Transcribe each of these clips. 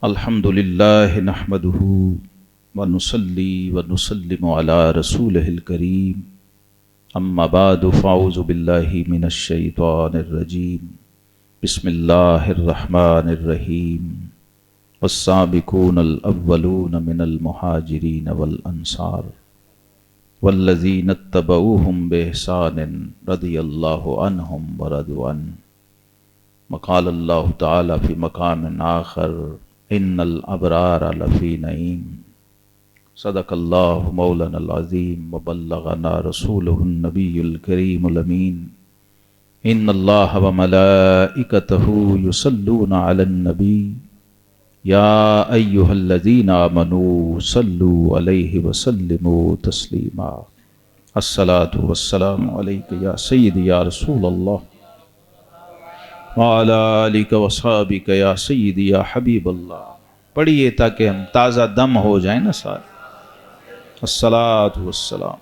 الحمدللہ نحمدہ ونصلی ونسلم علی رسولہ الکریم اما بعد فاعوذ باللہ من الشیطان الرجیم بسم اللہ الرحمن الرحیم والسابقون الاولون من المہاجرین والانصار والذین اتبعوہم بإحسان رضی اللہ عنہم ورضوا عنہ وقال اللہ تعالی فی مقام آخر ان الابرار لفی نعیم صدق اللہ مولانا العظیم وبلغنا رسولہ النبی الکریم الامین ان اللہ وملائکتہ یصلون علی النبی یا ایہا الذین آمنوا صلوا علیہ وسلموا تسلیما الصلاة والسلام علیک یا سیدی یا رسول اللہ وعلی آلک وصحابک یا سیدی یا حبیب اللہ. پڑھیے تاکہ ہم تازہ دم ہو جائیں نا سارے. الصلاۃ والسلام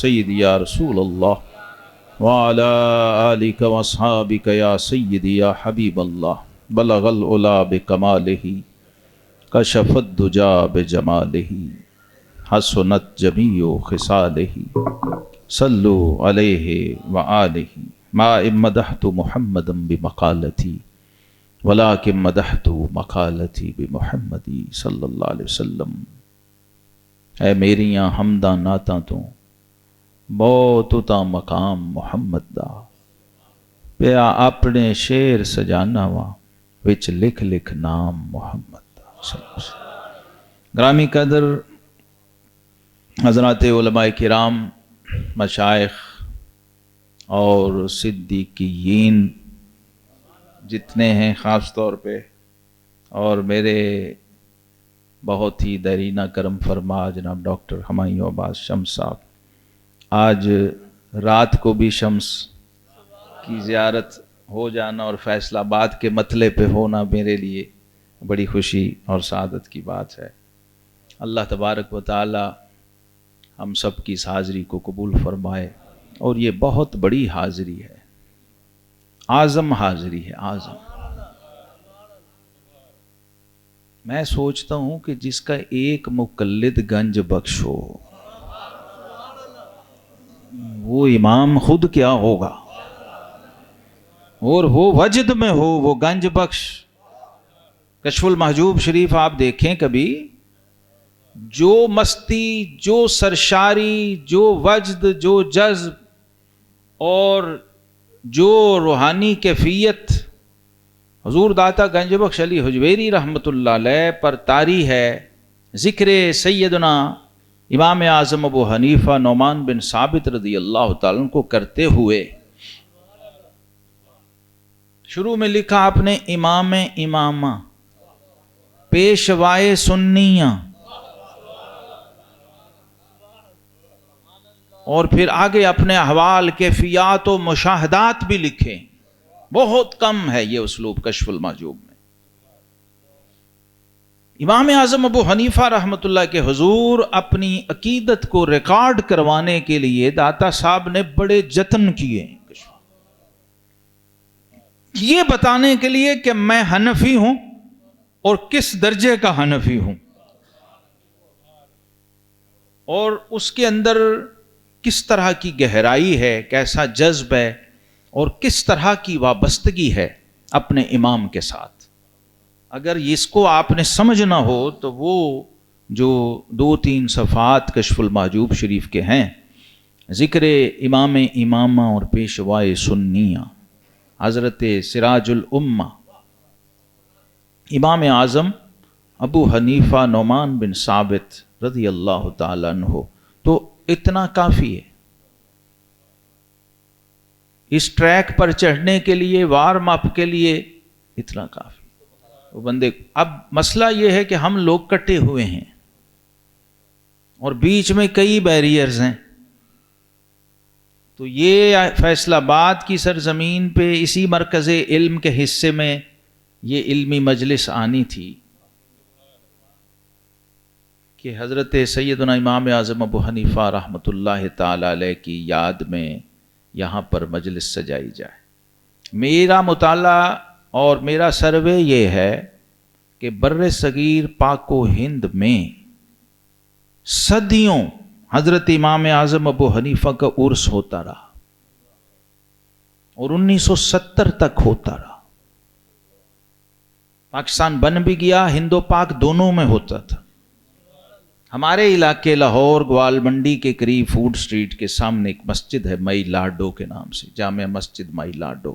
سیدی یا رسول اللہ وعلی آلک وصحابک یا سیدی یا حبیب اللہ. بلغ العلا بکمالہ کشف الدجا بجمالہ حسنت جمیع خصالہ صلو علیہ وآلہ ما مدحت محمدا بمقالتی ولکن مدحت مقالتی بمحمدی صلی اللہ علیہ وسلم. اے میریاں حمداں نعتاں تو بہت تا مقام محمد دا پیا اپنے شعر سجانا وا وچ لکھ لکھ نام محمد دا صلی اللہ علیہ وسلم. گرامی قدر حضرات علماء کرام، مشائخ اور صدیقین جتنے ہیں خاص طور پہ، اور میرے بہت ہی دیرینہ کرم فرما جناب ڈاکٹر ہمایوں عباس شمس صاحب، آج رات کو بھی شمس کی زیارت ہو جانا اور فیصل آباد کے مطلع پہ ہونا میرے لیے بڑی خوشی اور سعادت کی بات ہے. اللہ تبارک و تعالی ہم سب کی اس حاضری کو قبول فرمائے. اور یہ بہت بڑی حاضری ہے، اعظم حاضری ہے، اعظم. میں سوچتا ہوں کہ جس کا ایک مقلد گنج بخش ہو وہ امام خود کیا ہوگا، اور وہ وجد میں ہو وہ گنج بخش. کشف المحجوب شریف آپ دیکھیں کبھی، جو مستی، جو سرشاری، جو وجد، جو جذب اور جو روحانی کیفیت حضور داتا گنج بخش علی حجویری رحمۃ اللہ علیہ پر طاری ہے. ذکر سیدنا امام اعظم ابو حنیفہ نعمان بن ثابت رضی اللہ تعالیٰ عنہ کو کرتے ہوئے شروع میں لکھا آپ نے امام امامہ پیشوائے سنیہ، اور پھر آگے اپنے احوال، کیفیات و مشاہدات بھی لکھے. بہت کم ہے یہ اسلوب کشف المحجوب میں. امام اعظم ابو حنیفہ رحمۃ اللہ کے حضور اپنی عقیدت کو ریکارڈ کروانے کے لیے داتا صاحب نے بڑے جتن کیے، یہ بتانے کے لیے کہ میں حنفی ہوں اور کس درجے کا حنفی ہوں، اور اس کے اندر کس طرح کی گہرائی ہے، کیسا جذب ہے، اور کس طرح کی وابستگی ہے اپنے امام کے ساتھ. اگر اس کو آپ نے سمجھنا ہو تو وہ جو 2-3 صفحات کشف المحجوب شریف کے ہیں، ذکر امام امامہ اور پیشوائے سنیہ حضرت سراج الامہ امام اعظم ابو حنیفہ نعمان بن ثابت رضی اللہ تعالیٰ عنہ، تو اتنا کافی ہے اس ٹریک پر چڑھنے کے لیے، وارم اپ کے لیے اتنا کافی. وہ بندے، اب مسئلہ یہ ہے کہ ہم لوگ کٹے ہوئے ہیں اور بیچ میں کئی بیریئرز ہیں. تو یہ فیصل آباد کی سرزمین پہ اسی مرکز علم کے حصے میں یہ علمی مجلس آنی تھی کہ حضرت سیدنا امام اعظم ابو حنیفہ رحمۃ اللہ تعالی علیہ کی یاد میں یہاں پر مجلس سجائی جائے. میرا مطالعہ اور میرا سروے یہ ہے کہ بر صغیر پاک و ہند میں صدیوں حضرت امام اعظم ابو حنیفہ کا عرس ہوتا رہا اور 1970 تک ہوتا رہا. پاکستان بن بھی گیا، ہند و پاک دونوں میں ہوتا تھا. ہمارے علاقے لاہور گوال منڈی کے قریب فوڈ سٹریٹ کے سامنے ایک مسجد ہے مئی لاڈو کے نام سے، جامع مسجد مئی لاڈو،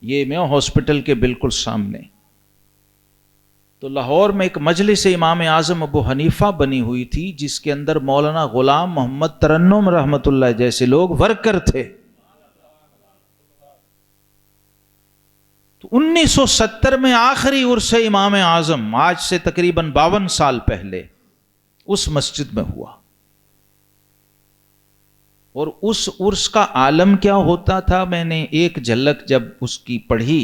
یہ میں ہاسپٹل کے بالکل سامنے. تو لاہور میں ایک مجلس امام اعظم ابو حنیفہ بنی ہوئی تھی جس کے اندر مولانا غلام محمد ترنم رحمۃ اللہ جیسے لوگ ورکر تھے. تو 1970 میں آخری عرس امام اعظم، آج سے تقریباً 52 سال پہلے، اس مسجد میں ہوا. اور اس عرس کا عالم کیا ہوتا تھا، میں نے ایک جھلک جب اس کی پڑھی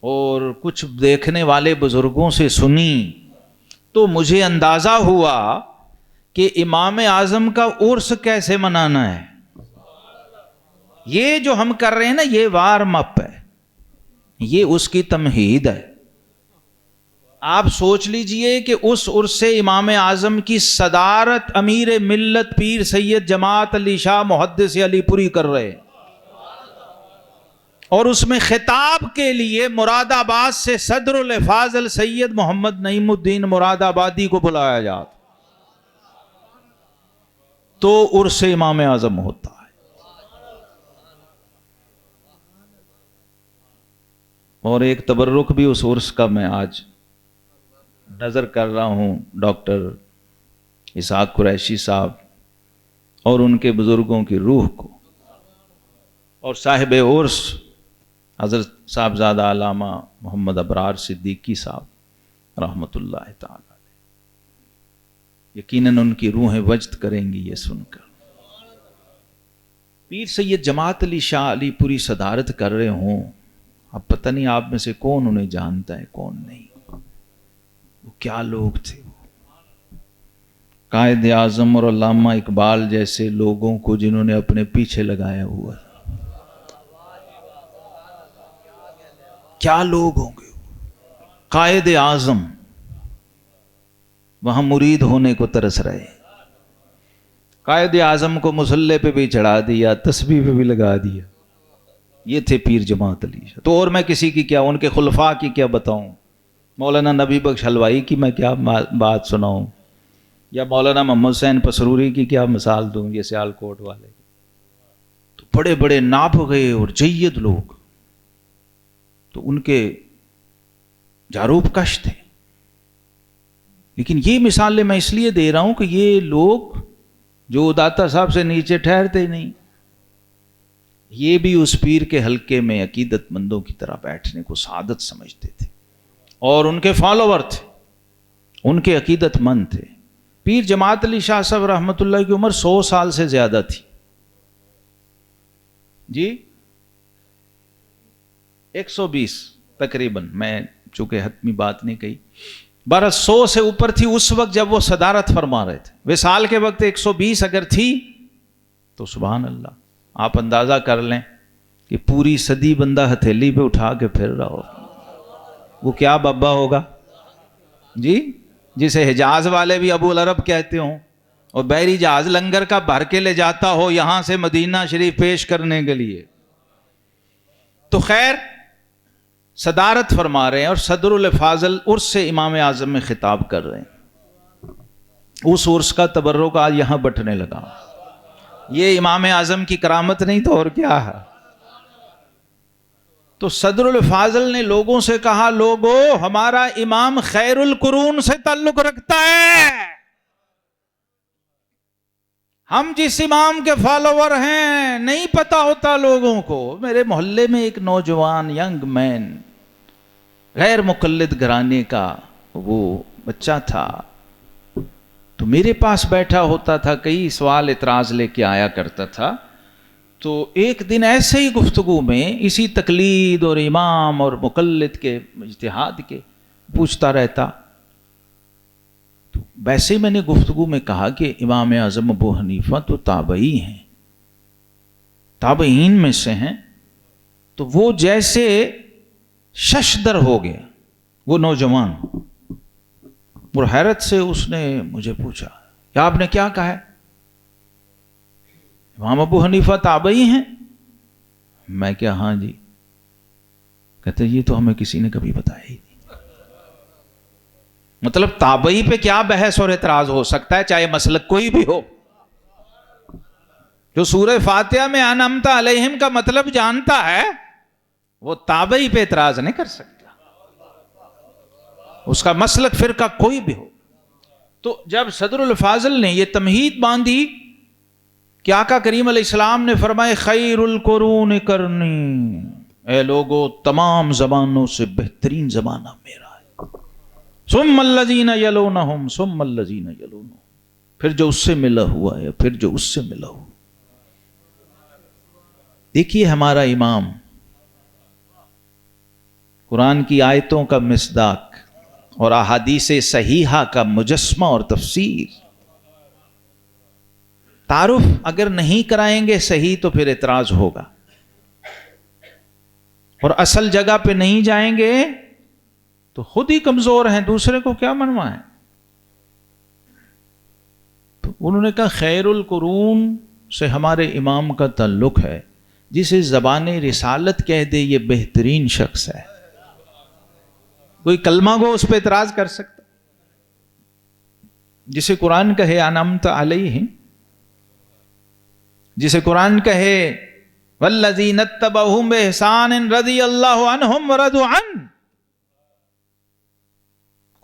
اور کچھ دیکھنے والے بزرگوں سے سنی تو مجھے اندازہ ہوا کہ امام اعظم کا عرس کیسے منانا ہے. یہ جو ہم کر رہے ہیں نا، یہ وارم اپ ہے، یہ اس کی تمہید ہے. آپ سوچ لیجئے کہ اس عرس سے امام اعظم کی صدارت امیر ملت پیر سید جماعت علی شاہ محدث علی پوری کر رہے ہیں، اور اس میں خطاب کے لیے مراد آباد سے صدر الافاضل سید محمد نعیم الدین مراد آبادی کو بلایا جاتا، تو عرس امام اعظم ہوتا ہے. اور ایک تبرک بھی اس عرس کا میں آج نظر کر رہا ہوں، ڈاکٹر اسحاق قریشی صاحب اور ان کے بزرگوں کی روح کو، اور صاحب عرس حضرت صاحبزادہ علامہ محمد ابرار صدیقی صاحب رحمۃ اللہ تعالی علیہ، یقیناً ان کی روحیں وجد کریں گی یہ سن کر. پیر سید جماعت علی شاہ علی پوری صدارت کر رہے ہوں، اب پتہ نہیں آپ میں سے کون انہیں جانتا ہے کون نہیں. وہ کیا لوگ تھے، قائد اعظم اور علامہ اقبال جیسے لوگوں کو جنہوں نے اپنے پیچھے لگایا ہوا. کیا لوگ ہوں گے. قائد اعظم وہاں مرید ہونے کو ترس رہے، قائد اعظم کو مصلی پہ بھی چڑھا دیا، تسبیح پہ بھی لگا دیا. یہ تھے پیر جماعت علی شاہ. تو اور میں کسی کی کیا، ان کے خلفاء کی کیا بتاؤں، مولانا نبی بخش حلوائی کی میں کیا بات سناؤں، یا مولانا محمد حسین پسروری کی کیا مثال دوں، یہ سیال کوٹ والے. تو بڑے بڑے نابغے اور جید لوگ، تو ان کے جاروب کش تھے. لیکن یہ مثالیں میں اس لیے دے رہا ہوں کہ یہ لوگ جو داتا صاحب سے نیچے ٹھہرتے ہی نہیں، یہ بھی اس پیر کے حلقے میں عقیدت مندوں کی طرح بیٹھنے کو سعادت سمجھتے تھے، اور ان کے فالوور تھے، ان کے عقیدت مند تھے. پیر جماعت علی شاہ صاحب رحمۃ اللہ کی عمر 100 سال سے زیادہ تھی. جی 120 تقریباً، میں چونکہ حتمی بات نہیں کہی، 100 سے اوپر تھی اس وقت جب وہ صدارت فرما رہے تھے. وصال کے وقت 120 اگر تھی تو سبحان اللہ، آپ اندازہ کر لیں کہ پوری صدی بندہ ہتھیلی پہ اٹھا کے پھر رہا ہو، وہ کیا بابا ہوگا جی، جسے حجاز والے بھی ابو العرب کہتے ہوں، اور بحری جہاز لنگر کا بھر کے لے جاتا ہو یہاں سے مدینہ شریف پیش کرنے کے لیے. تو خیر، صدارت فرما رہے ہیں اور صدر الافاضل عرس سے امام اعظم میں خطاب کر رہے ہیں. اس عرس کا تبرک آج یہاں بٹھنے لگا. یہ امام اعظم کی کرامت نہیں تو اور کیا ہے. تو صدر الفاضل نے لوگوں سے کہا، لوگو ہمارا امام خیر القرون سے تعلق رکھتا ہے، ہم جس امام کے فالوور ہیں نہیں پتا ہوتا لوگوں کو. میرے محلے میں ایک نوجوان ینگ مین غیر مقلد گھرانے کا وہ بچہ تھا، تو میرے پاس بیٹھا ہوتا تھا، کئی سوال اعتراض لے کے آیا کرتا تھا. تو ایک دن ایسے ہی گفتگو میں اسی تقلید اور امام اور مقلد کے اجتہاد کے پوچھتا رہتا. تو ویسے میں نے گفتگو میں کہا کہ امام اعظم ابو حنیفہ تو تابعی ہیں، تابعین میں سے ہیں، تو وہ جیسے ششدر ہو گیا وہ نوجوان، اور حیرت سے اس نے مجھے پوچھا کہ آپ نے کیا کہا ہے؟ امام ابو حنیفہ تابعی ہیں؟ میں کیا ہاں جی۔ کہتے یہ تو ہمیں کسی نے کبھی بتایا ہی نہیں۔ مطلب تابعی پہ کیا بحث اور اعتراض ہو سکتا ہے، چاہے مسلک کوئی بھی ہو۔ جو سورہ فاتحہ میں انعمت علیہم کا مطلب جانتا ہے وہ تابعی پہ اعتراض نہیں کر سکتا، اس کا مسلک فرقہ کوئی بھی ہو۔ تو جب صدر الفاضل نے یہ تمہید باندھی کہ آقا کریم علیہ السلام نے فرمائے خیر القرون کرنی، اے لوگو تمام زبانوں سے بہترین زمانہ میرا ہے، ثم الذین یلونہم ثم الذین یلونہم، پھر جو اس سے ملا ہوا ہے، پھر جو اس سے ملا ہوا۔ دیکھیے ہمارا امام قرآن کی آیتوں کا مصداق اور احادیث صحیحہ کا مجسمہ اور تفسیر۔ تعارف اگر نہیں کرائیں گے صحیح تو پھر اعتراض ہوگا، اور اصل جگہ پہ نہیں جائیں گے تو خود ہی کمزور ہیں، دوسرے کو کیا منوائیں۔ تو انہوں نے کہا خیر القرون سے ہمارے امام کا تعلق ہے، جسے زبان رسالت کہہ دے یہ بہترین شخص ہے۔ کوئی کلمہ گو اس پہ اعتراض کر سکتا؟ جسے قرآن کہے انعمت علیہم، جسے قرآن کہے والذین اتبعوہم بإحسان رضی اللہ عنہم ورضوا عنہ،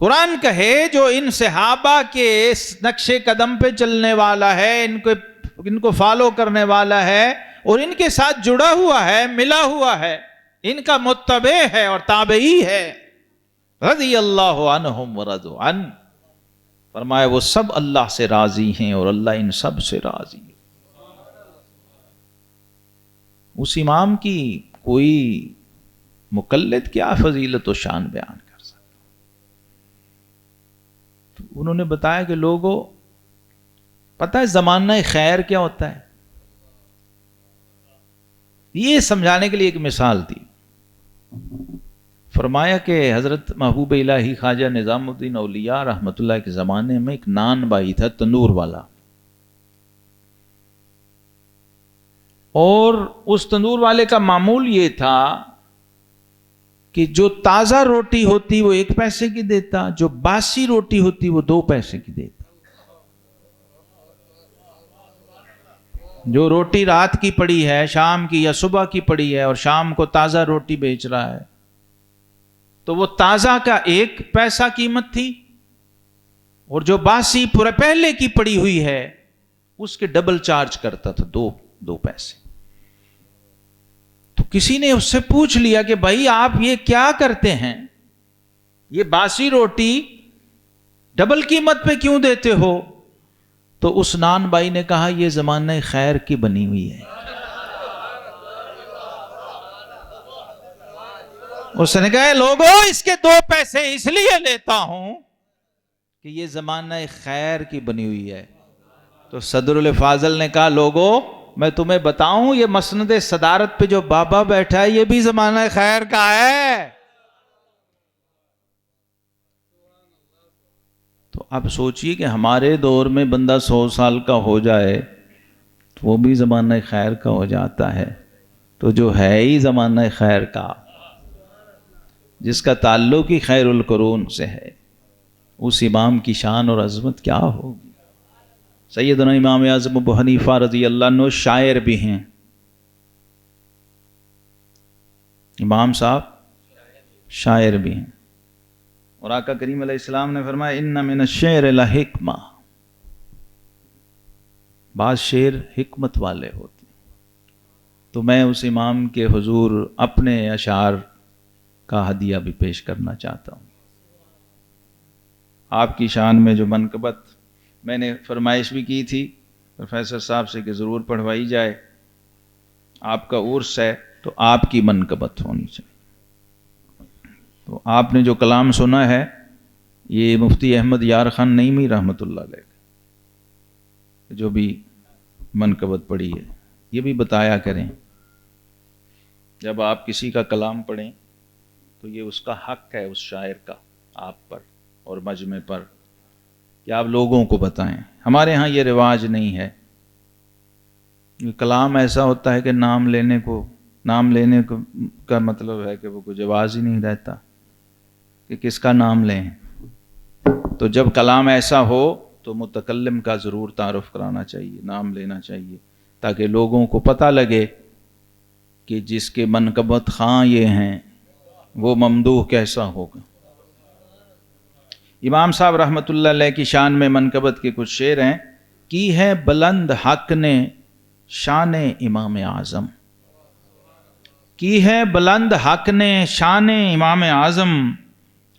قرآن کہے جو ان صحابہ کے نقش قدم پہ چلنے والا ہے، ان کو فالو کرنے والا ہے اور ان کے ساتھ جڑا ہوا ہے، ملا ہوا ہے، ان کا متبع ہے اور تابعی ہے، رضی اللہ عنہم ورضوا عنہ، فرمایا وہ سب اللہ سے راضی ہیں اور اللہ ان سب سے راضی ہے۔ اس امام کی کوئی مقلد کیا فضیلت و شان بیان کر سکتا؟ تو انہوں نے بتایا کہ لوگوں پتہ ہے زمانہ خیر کیا ہوتا ہے؟ یہ سمجھانے کے لیے ایک مثال تھی۔ فرمایا کہ حضرت محبوب الہی خواجہ نظام الدین اولیاء رحمۃ اللہ کے زمانے میں ایک نان بائی تھا تندور والا، اور اس تندور والے کا معمول یہ تھا کہ جو تازہ روٹی ہوتی وہ 1 پیسے کی دیتا، جو باسی روٹی ہوتی وہ 2 پیسے کی دیتا۔ جو روٹی رات کی پڑی ہے، شام کی یا صبح کی پڑی ہے، اور شام کو تازہ روٹی بیچ رہا ہے، تو وہ تازہ کا 1 پیسہ قیمت تھی، اور جو باسی پورے پہلے کی پڑی ہوئی ہے اس کے ڈبل چارج کرتا تھا، 2 پیسے۔ تو کسی نے اس سے پوچھ لیا کہ بھائی آپ یہ کیا کرتے ہیں، یہ باسی روٹی ڈبل قیمت پہ کیوں دیتے ہو؟ تو اس نان بھائی نے کہا یہ زمانہ خیر کی بنی ہوئی ہے۔ اس نے کہا لوگوں اس کے 2 پیسے اس لیے لیتا ہوں کہ یہ زمانہ خیر کی بنی ہوئی ہے۔ تو صدر الفاضل نے کہا لوگوں میں تمہیں بتاؤں یہ مسند صدارت پہ جو بابا بیٹھا ہے یہ بھی زمانہ خیر کا ہے۔ تو اب سوچئے کہ ہمارے دور میں بندہ 100 سال کا ہو جائے تو وہ بھی زمانہ خیر کا ہو جاتا ہے، تو جو ہے ہی زمانہ خیر کا، جس کا تعلق ہی خیر القرون سے ہے، اس امام کی شان اور عظمت کیا ہوگی۔ سیدنا امام اعظم ابو حنیفہ رضی اللہ عنہ شاعر بھی ہیں۔ امام صاحب شاعر بھی ہیں، اور آقا کریم علیہ السلام نے فرمایا ان من الشعر لحکمہ، بعض شعر حکمت والے ہوتے ہیں۔ تو میں اس امام کے حضور اپنے اشعار کا ہدیہ بھی پیش کرنا چاہتا ہوں۔ آپ کی شان میں جو منقبت میں نے فرمائش بھی کی تھی پروفیسر صاحب سے کہ ضرور پڑھوائی جائے، آپ کا عرس ہے تو آپ کی منقبت ہونی چاہیے۔ تو آپ نے جو کلام سنا ہے یہ مفتی احمد یار خان نعیمی رحمۃ اللہ علیہ جو بھی منقبت پڑھی ہے یہ بھی بتایا کریں، جب آپ کسی کا کلام پڑھیں تو یہ اس کا حق ہے اس شاعر کا آپ پر اور مجمع پر کہ آپ لوگوں کو بتائیں. ہمارے ہاں یہ رواج نہیں ہے. یہ کلام ایسا ہوتا ہے کہ نام لینے کا مطلب ہے کہ وہ کچھ جواز ہی نہیں رہتا کہ کس کا نام لیں. تو جب کلام ایسا ہو تو متکلم کا ضرور تعارف کرانا چاہیے، نام لینا چاہیے، تاکہ لوگوں کو پتہ لگے کہ جس کے منقبت خاں یہ ہیں وہ ممدوح کیسا ہوگا. امام صاحب رحمۃ اللہ علیہ کی شان میں منقبت کے کچھ شعر ہیں. کی ہے بلند حق نے شان امام اعظم، کی ہے بلند حق نے شان امام اعظم،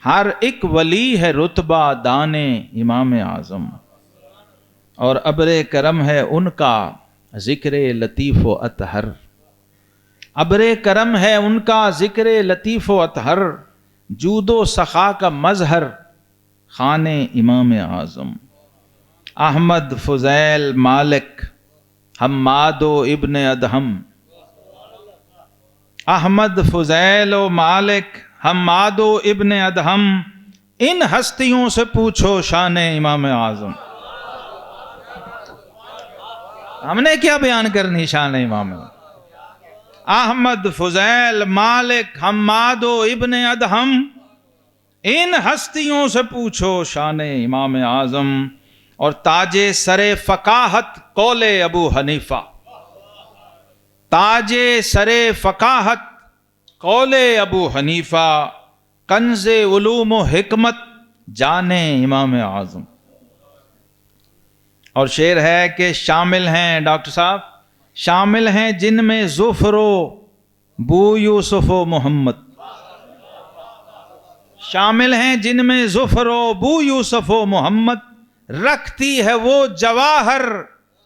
ہر ایک ولی ہے رتبہ دان امام اعظم، اور ابر کرم ہے ان کا ذکر لطیف و اطہر، ابر کرم ہے ان کا ذکر لطیف و اطہر، جود و سخا کا مظہر خان امام اعظم. احمد فضیل مالک حماد و ابن ادہم، احمد فضیل و مالک حماد و ابن ادہم، ان ہستیوں سے پوچھو شان امام اعظم. ہم نے کیا بیان کرنی شان امام اعظم؟ احمد فضیل مالک حماد و ابن ادہم، ان ہستیوں سے پوچھو شان امام اعظم. اور تاج سر فقاہت قول ابو حنیفہ، تاج سر فقاہت قول ابو حنیفہ، کنز علوم و حکمت جان امام اعظم. اور شعر ہے کہ شامل ہیں ڈاکٹر صاحب، شامل ہیں جن میں ظفر و بو یوسف و محمد، شامل ہیں جن میں ظفر و بو یوسف و محمد، رکھتی ہے وہ جواہر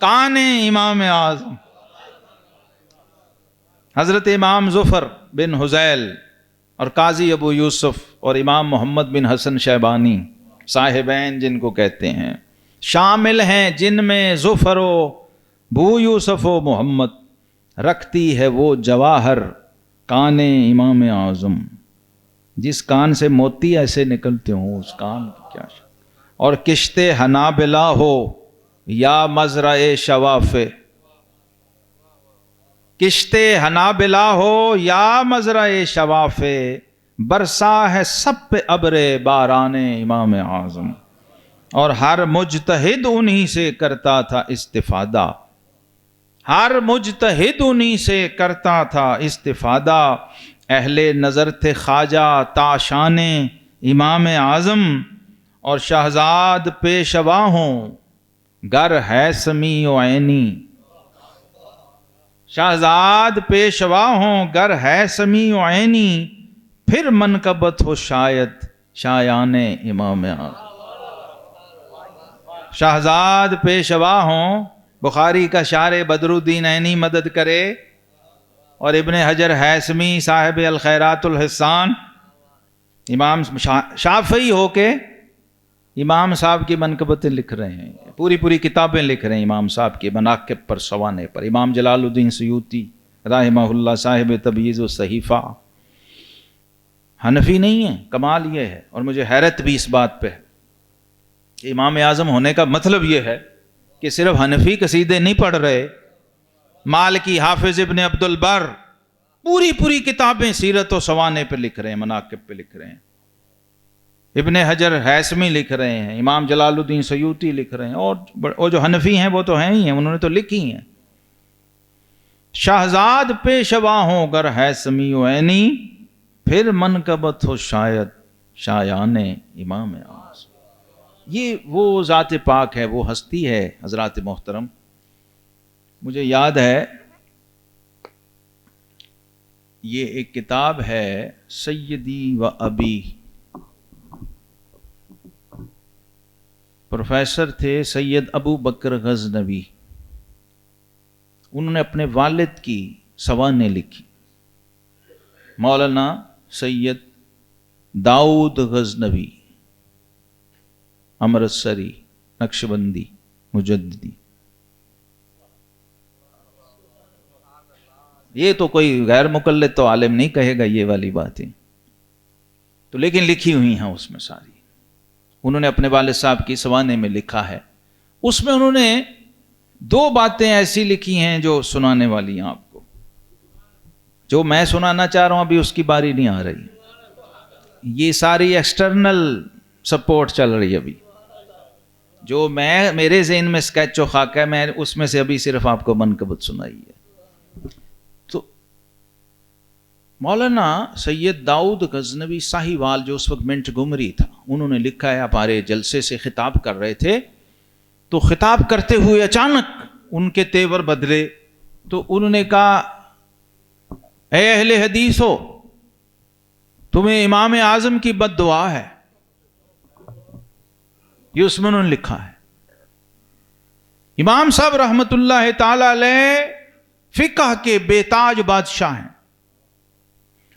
کان امام اعظم. حضرت امام ظفر بن حذیل اور قاضی ابو یوسف اور امام محمد بن حسن شیبانی صاحبین جن کو کہتے ہیں، شامل ہیں جن میں ظفر و بو یوسف و محمد، رکھتی ہے وہ جواہر کان امام اعظم. جس کان سے موتی ایسے نکلتے ہوں اس کان کی کیا شان. اور کشت حنابلہ ہو یا مزرع شواف، کشت حنابلہ ہو یا مزرع شواف، برسا ہے سب پہ ابر باران امام اعظم. اور ہر مجتہد انہی سے کرتا تھا استفادہ، ہر مجتہد انہی سے کرتا تھا استفادہ، اہل نظر تھے خواجہ تاشان امام اعظم. اور شہزاد پیشوا ہوں گر ہے سمیع و عینی، شہزاد پیشوا ہوں گر ہے سمیع و عینی، پھر منقبت ہو شاید شایان امام اعظم. شہزاد پیشوا ہوں، بخاری کا شارح بدر الدین عینی مدد کرے، اور ابن حجر ہیثمی صاحب الخیرات الحسان امام شافعی ہو کے امام صاحب کی منقبتیں لکھ رہے ہیں، پوری پوری کتابیں لکھ رہے ہیں امام صاحب کے مناقب پر سوانے پر. امام جلال الدین سیوطی رحمہ اللہ صاحب تبییض الصحیفہ حنفی نہیں ہے. کمال یہ ہے، اور مجھے حیرت بھی اس بات پہ ہے کہ امام اعظم ہونے کا مطلب یہ ہے کہ صرف حنفی قصیدے نہیں پڑھ رہے، مالکی حافظ ابن عبد البر پوری پوری کتابیں سیرت و سوانے پہ لکھ رہے ہیں، مناقب پہ لکھ رہے ہیں. ابن حجر ہیثمی لکھ رہے ہیں، امام جلال الدین سیوطی لکھ رہے ہیں، اور جو حنفی ہیں وہ تو ہیں ہی ہیں، انہوں نے تو لکھی ہیں. شہزاد پیشوا ہوں گر ہے سمیع و عینی، پھر منقبت ہو شاید شایان امام اعظم. یہ وہ ذات پاک ہے، وہ ہستی ہے. حضرات محترم، مجھے یاد ہے یہ ایک کتاب ہے سیدی و ابی، پروفیسر تھے سید ابو بکر غزنوی، انہوں نے اپنے والد کی سوانح لکھی. مولانا سید داؤد غزنوی امرتسری نقشبندی مجددی. یہ تو کوئی غیر مقلد تو عالم نہیں کہے گا یہ والی باتیں. تو لیکن لکھی ہوئی ہیں اس میں ساری. انہوں نے اپنے والد صاحب کی سوانے میں لکھا ہے. اس میں انہوں نے 2 باتیں ایسی لکھی ہیں جو سنانے والی ہیں آپ کو. جو میں سنانا چاہ رہا ہوں ابھی اس کی باری نہیں آ رہی. یہ ساری ایکسٹرنل سپورٹ چل رہی ہے ابھی. جو میرے ذہن میں اسکیچ و خاکہ ہے میں اس میں سے ابھی صرف آپ کو منقبت سنائی ہے. تو مولانا سید داؤد غزنوی ساہیوال جو اس وقت منٹ گمری تھا, انہوں نے لکھا ہے, ہمارے جلسے سے خطاب کر رہے تھے تو خطاب کرتے ہوئے اچانک ان کے تیور بدلے. تو انہوں نے کہا اے اہل حدیث ہو, تمہیں امام اعظم کی بد دعا ہے. یہ اس میں انہوں نے لکھا ہے. امام صاحب رحمت اللہ تعالی علیہ فقہ کے بے تاج بادشاہ ہیں.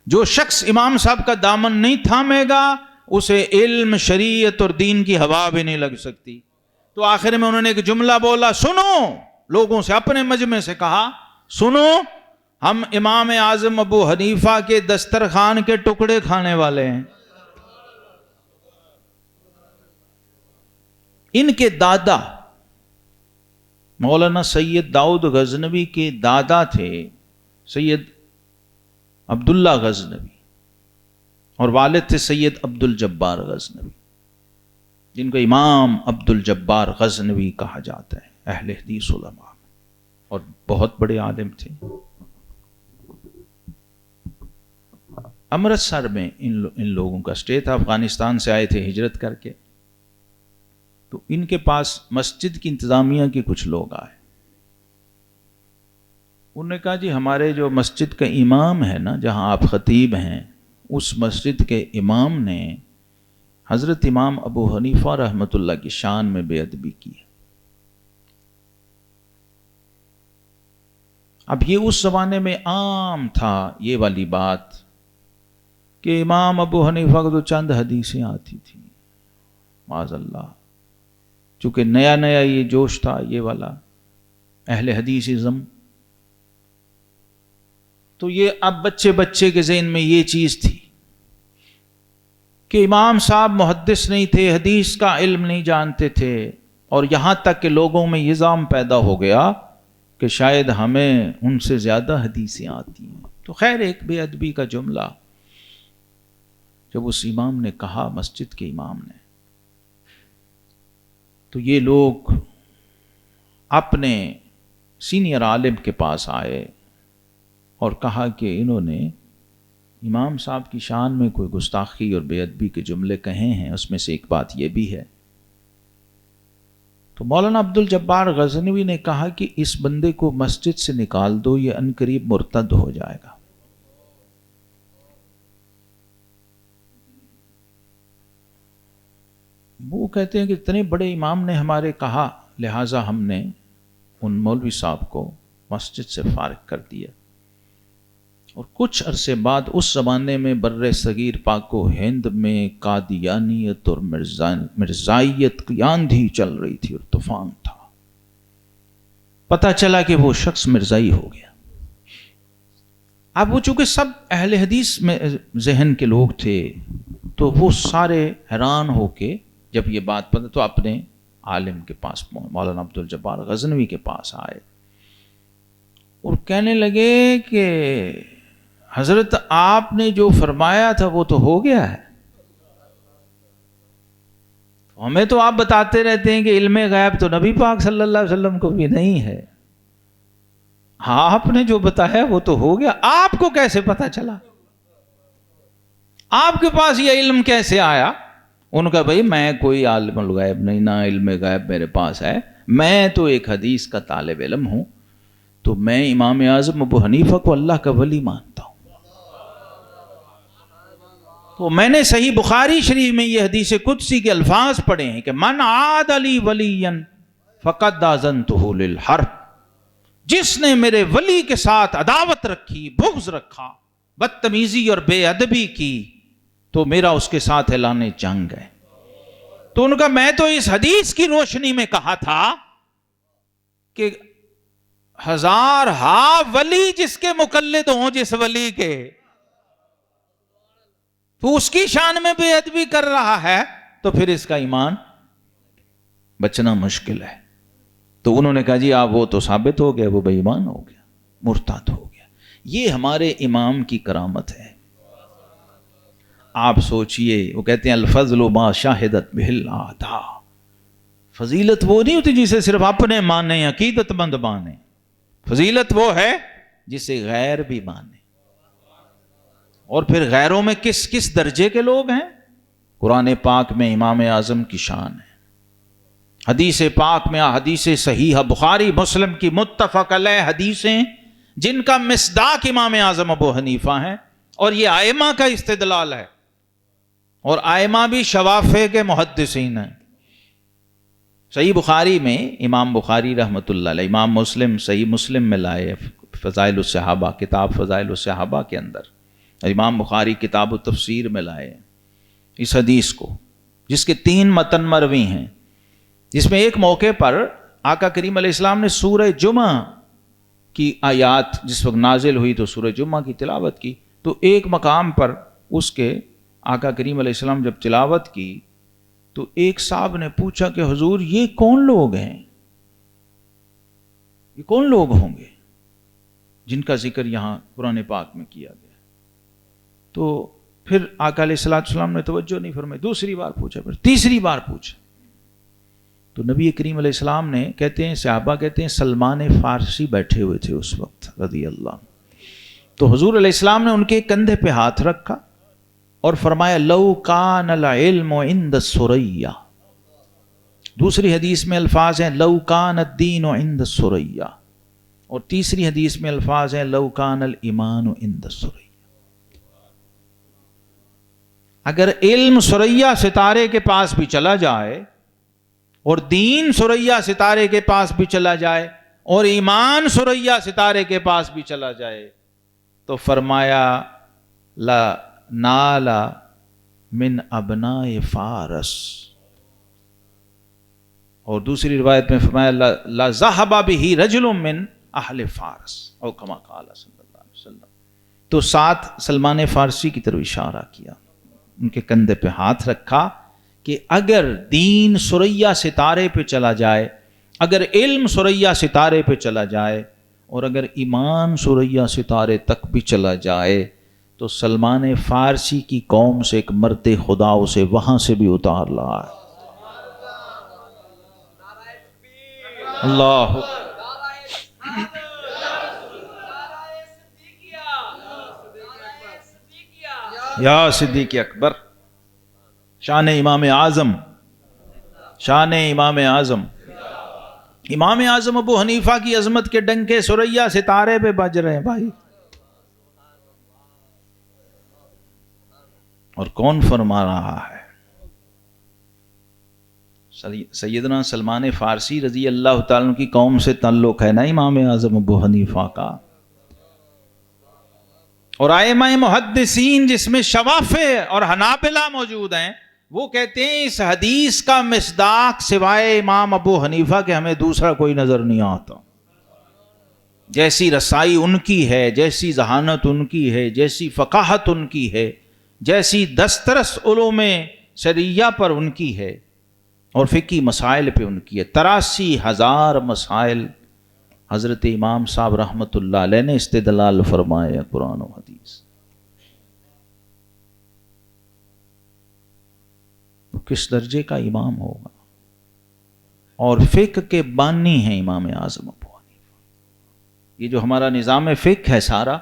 جو شخص امام صاحب کا دامن نہیں تھامے گا اسے علم, شریعت اور دین کی ہوا بھی نہیں لگ سکتی. تو آخر میں انہوں نے ایک جملہ بولا, سنو, لوگوں سے اپنے مجمع سے کہا, سنو, ہم امام اعظم ابو حنیفہ کے دسترخوان کے ٹکڑے کھانے والے ہیں. ان کے دادا مولانا سید داؤد غزنوی کے دادا تھے سید عبداللہ غزنوی, اور والد تھے سید عبد الجبار غزنوی, جن کو امام عبد الجبار غزنوی کہا جاتا ہے اہل حدیث علماء میں, اور بہت بڑے عالم تھے. امرتسر میں ان لوگوں کا اسٹے تھا. افغانستان سے آئے تھے ہجرت کر کے. تو ان کے پاس مسجد کی انتظامیہ کے کچھ لوگ آئے. انہوں نے کہا جی ہمارے جو مسجد کا امام ہے نا, جہاں آپ خطیب ہیں, اس مسجد کے امام نے حضرت امام ابو حنیفہ رحمۃ اللہ کی شان میں بے ادبی کی. اب یہ اس زمانے میں عام تھا یہ والی بات کہ امام ابو حنیفہ کو تو چند حدیثیں آتی تھیں, معاذ اللہ. چونکہ نیا نیا یہ جوش تھا یہ والا اہل حدیثزم, تو یہ اب بچے کے ذہن میں یہ چیز تھی کہ امام صاحب محدث نہیں تھے, حدیث کا علم نہیں جانتے تھے, اور یہاں تک کہ لوگوں میں یہ ظن پیدا ہو گیا کہ شاید ہمیں ان سے زیادہ حدیثیں آتی ہیں. تو خیر ایک بے ادبی کا جملہ جب اس امام نے کہا, مسجد کے امام نے, تو یہ لوگ اپنے سینئر عالم کے پاس آئے اور کہا کہ انہوں نے امام صاحب کی شان میں کوئی گستاخی اور بے ادبی کے جملے کہے ہیں, اس میں سے ایک بات یہ بھی ہے. تو مولانا عبد الجبار غزنوی نے کہا کہ اس بندے کو مسجد سے نکال دو, یہ عنقریب مرتد ہو جائے گا. وہ کہتے ہیں کہ اتنے بڑے امام نے ہمارے کہا, لہٰذا ہم نے ان مولوی صاحب کو مسجد سے فارغ کر دیا. اور کچھ عرصے بعد اس زمانے میں بر صغیر پاک و ہند میں قادیانیت اور مرزائیت کی آندھی چل رہی تھی اور طوفان تھا. پتہ چلا کہ وہ شخص مرزائی ہو گیا. اب وہ چونکہ سب اہل حدیث میں ذہن کے لوگ تھے تو وہ سارے حیران ہو کے جب یہ بات پتہ تو اپنے عالم کے پاس مولانا عبد الجبار غزنوی کے پاس آئے اور کہنے لگے کہ حضرت آپ نے جو فرمایا تھا وہ تو ہو گیا ہے. ہمیں تو آپ بتاتے رہتے ہیں کہ علم غیب تو نبی پاک صلی اللہ علیہ وسلم کو بھی نہیں ہے. ہاں آپ نے جو بتایا وہ تو ہو گیا, آپ کو کیسے پتا چلا, آپ کے پاس یہ علم کیسے آیا؟ ان کا بھائی میں کوئی عالم الغیب نہیں, نہ علم غیب میرے پاس ہے, میں تو ایک حدیث کا طالب علم ہوں, تو میں امام اعظم ابو حنیفہ کو اللہ کا ولی مانتا ہوں. تو میں نے صحیح بخاری شریف میں یہ حدیث قدسی کے الفاظ پڑھے ہیں کہ من عاد لی ولیا فقد آذنتہ للحرب, جس نے میرے ولی کے ساتھ عداوت رکھی, بغض رکھا, بدتمیزی اور بے ادبی کی, تو میرا اس کے ساتھ اعلان جنگ ہے. تو ان کا میں تو اس حدیث کی روشنی میں کہا تھا کہ ہزار ہا ولی جس کے مقلد ہوں, جس ولی کے, تو اس کی شان میں بے ادبی کر رہا ہے تو پھر اس کا ایمان بچنا مشکل ہے. تو انہوں نے کہا جی آپ وہ تو ثابت ہو گیا، وہ بے ایمان ہو گیا، مرتد ہو گیا. یہ ہمارے امام کی کرامت ہے. آپ سوچئے، وہ کہتے ہیں الفضل ما شاہدت بہ الاعداء. فضیلت وہ نہیں ہوتی جسے صرف اپنے مانیں، عقیدت مند مانیں. فضیلت وہ ہے جسے غیر بھی مانے. اور پھر غیروں میں کس کس درجے کے لوگ ہیں؟ قرآن پاک میں امام اعظم کی شان ہے. حدیث پاک میں حدیث صحیحہ بخاری مسلم کی متفق علیہ حدیثیں جن کا مصداق امام اعظم ابو حنیفہ ہیں، اور یہ ائمہ کا استدلال ہے. اور ائمہ بھی شوافع کے محدثین ہیں. صحیح بخاری میں امام بخاری رحمۃ اللہ علیہ، امام مسلم صحیح مسلم میں لائے فضائل الصحابہ، کتاب فضائل الصحابہ کے اندر، اور امام بخاری کتاب التفسیر میں لائے اس حدیث کو، جس کے 3 متن مروی ہیں. جس میں ایک موقع پر آقا کریم علیہ السلام نے سورہ جمعہ کی آیات جس وقت نازل ہوئی تو سورہ جمعہ کی تلاوت کی. تو ایک مقام پر اس کے آقا کریم علیہ السلام جب تلاوت کی تو ایک صاحب نے پوچھا کہ حضور یہ کون لوگ ہیں، یہ کون لوگ ہوں گے جن کا ذکر یہاں قرآن پاک میں کیا گیا؟ تو پھر آقا علیہ السلام نے توجہ نہیں فرمائی. دوسری بار پوچھا، پھر تیسری بار پوچھا. تو نبی کریم علیہ السلام نے، کہتے ہیں صحابہ کہتے ہیں سلمان فارسی بیٹھے ہوئے تھے اس وقت رضی اللہ عنہ. تو حضور علیہ السلام نے ان کے کندھے پہ ہاتھ رکھا اور فرمایا لو کان العلم عند الثریا. دوسری حدیث میں الفاظ ہیں لو کان الدین عند الثریا، اور تیسری حدیث میں الفاظ ہیں لو کان الایمان عند الثریا. اگر علم ثریا ستارے کے پاس بھی چلا جائے، اور دین ثریا ستارے کے پاس بھی چلا جائے، اور ایمان ثریا ستارے کے پاس بھی چلا جائے، تو فرمایا لا نالا من ابناء فارس. اور دوسری روایت میں فرمایا لا ذهب به رجل من اہل فارس او کما قال صلی اللہ علیہ وسلم. تو 7 سلمان فارسی کی طرف اشارہ کیا، ان کے کندھے پہ ہاتھ رکھا کہ اگر دین ثریا ستارے پہ چلا جائے، اگر علم ثریا ستارے پہ چلا جائے، اور اگر ایمان ثریا ستارے تک بھی چلا جائے، تو سلمان فارسی کی قوم سے ایک مرد خدا اسے وہاں سے بھی اتار لا ہے. اللہ یا صدیق اکبر. شان امام اعظم، شان امام اعظم. امام اعظم ابو حنیفہ کی عظمت کے ڈنکے ثریا ستارے پہ بج رہے ہیں بھائی. اور کون فرما رہا ہے؟ سیدنا سلمان فارسی رضی اللہ تعالیٰ کی قوم سے تعلق ہے نا امام اعظم ابو حنیفہ کا. اور ائمہ محدثین جس میں شوافع اور حنابلہ موجود ہیں، وہ کہتے ہیں اس حدیث کا مصداق سوائے امام ابو حنیفہ کے ہمیں دوسرا کوئی نظر نہیں آتا. جیسی رسائی ان کی ہے، جیسی ذہانت ان کی ہے، جیسی فقاہت ان کی ہے، جیسی دسترس علوم شرعیہ پر ان کی ہے، اور فقہی مسائل پہ ان کی ہے. 83,000 مسائل حضرت امام صاحب رحمۃ اللہ علیہ نے استدلال فرمائے قرآن و حدیث. کس درجے کا امام ہوگا؟ اور فقہ کے بانی ہیں امام اعظم ابو حنیفہ. یہ جو ہمارا نظام فقہ ہے سارا،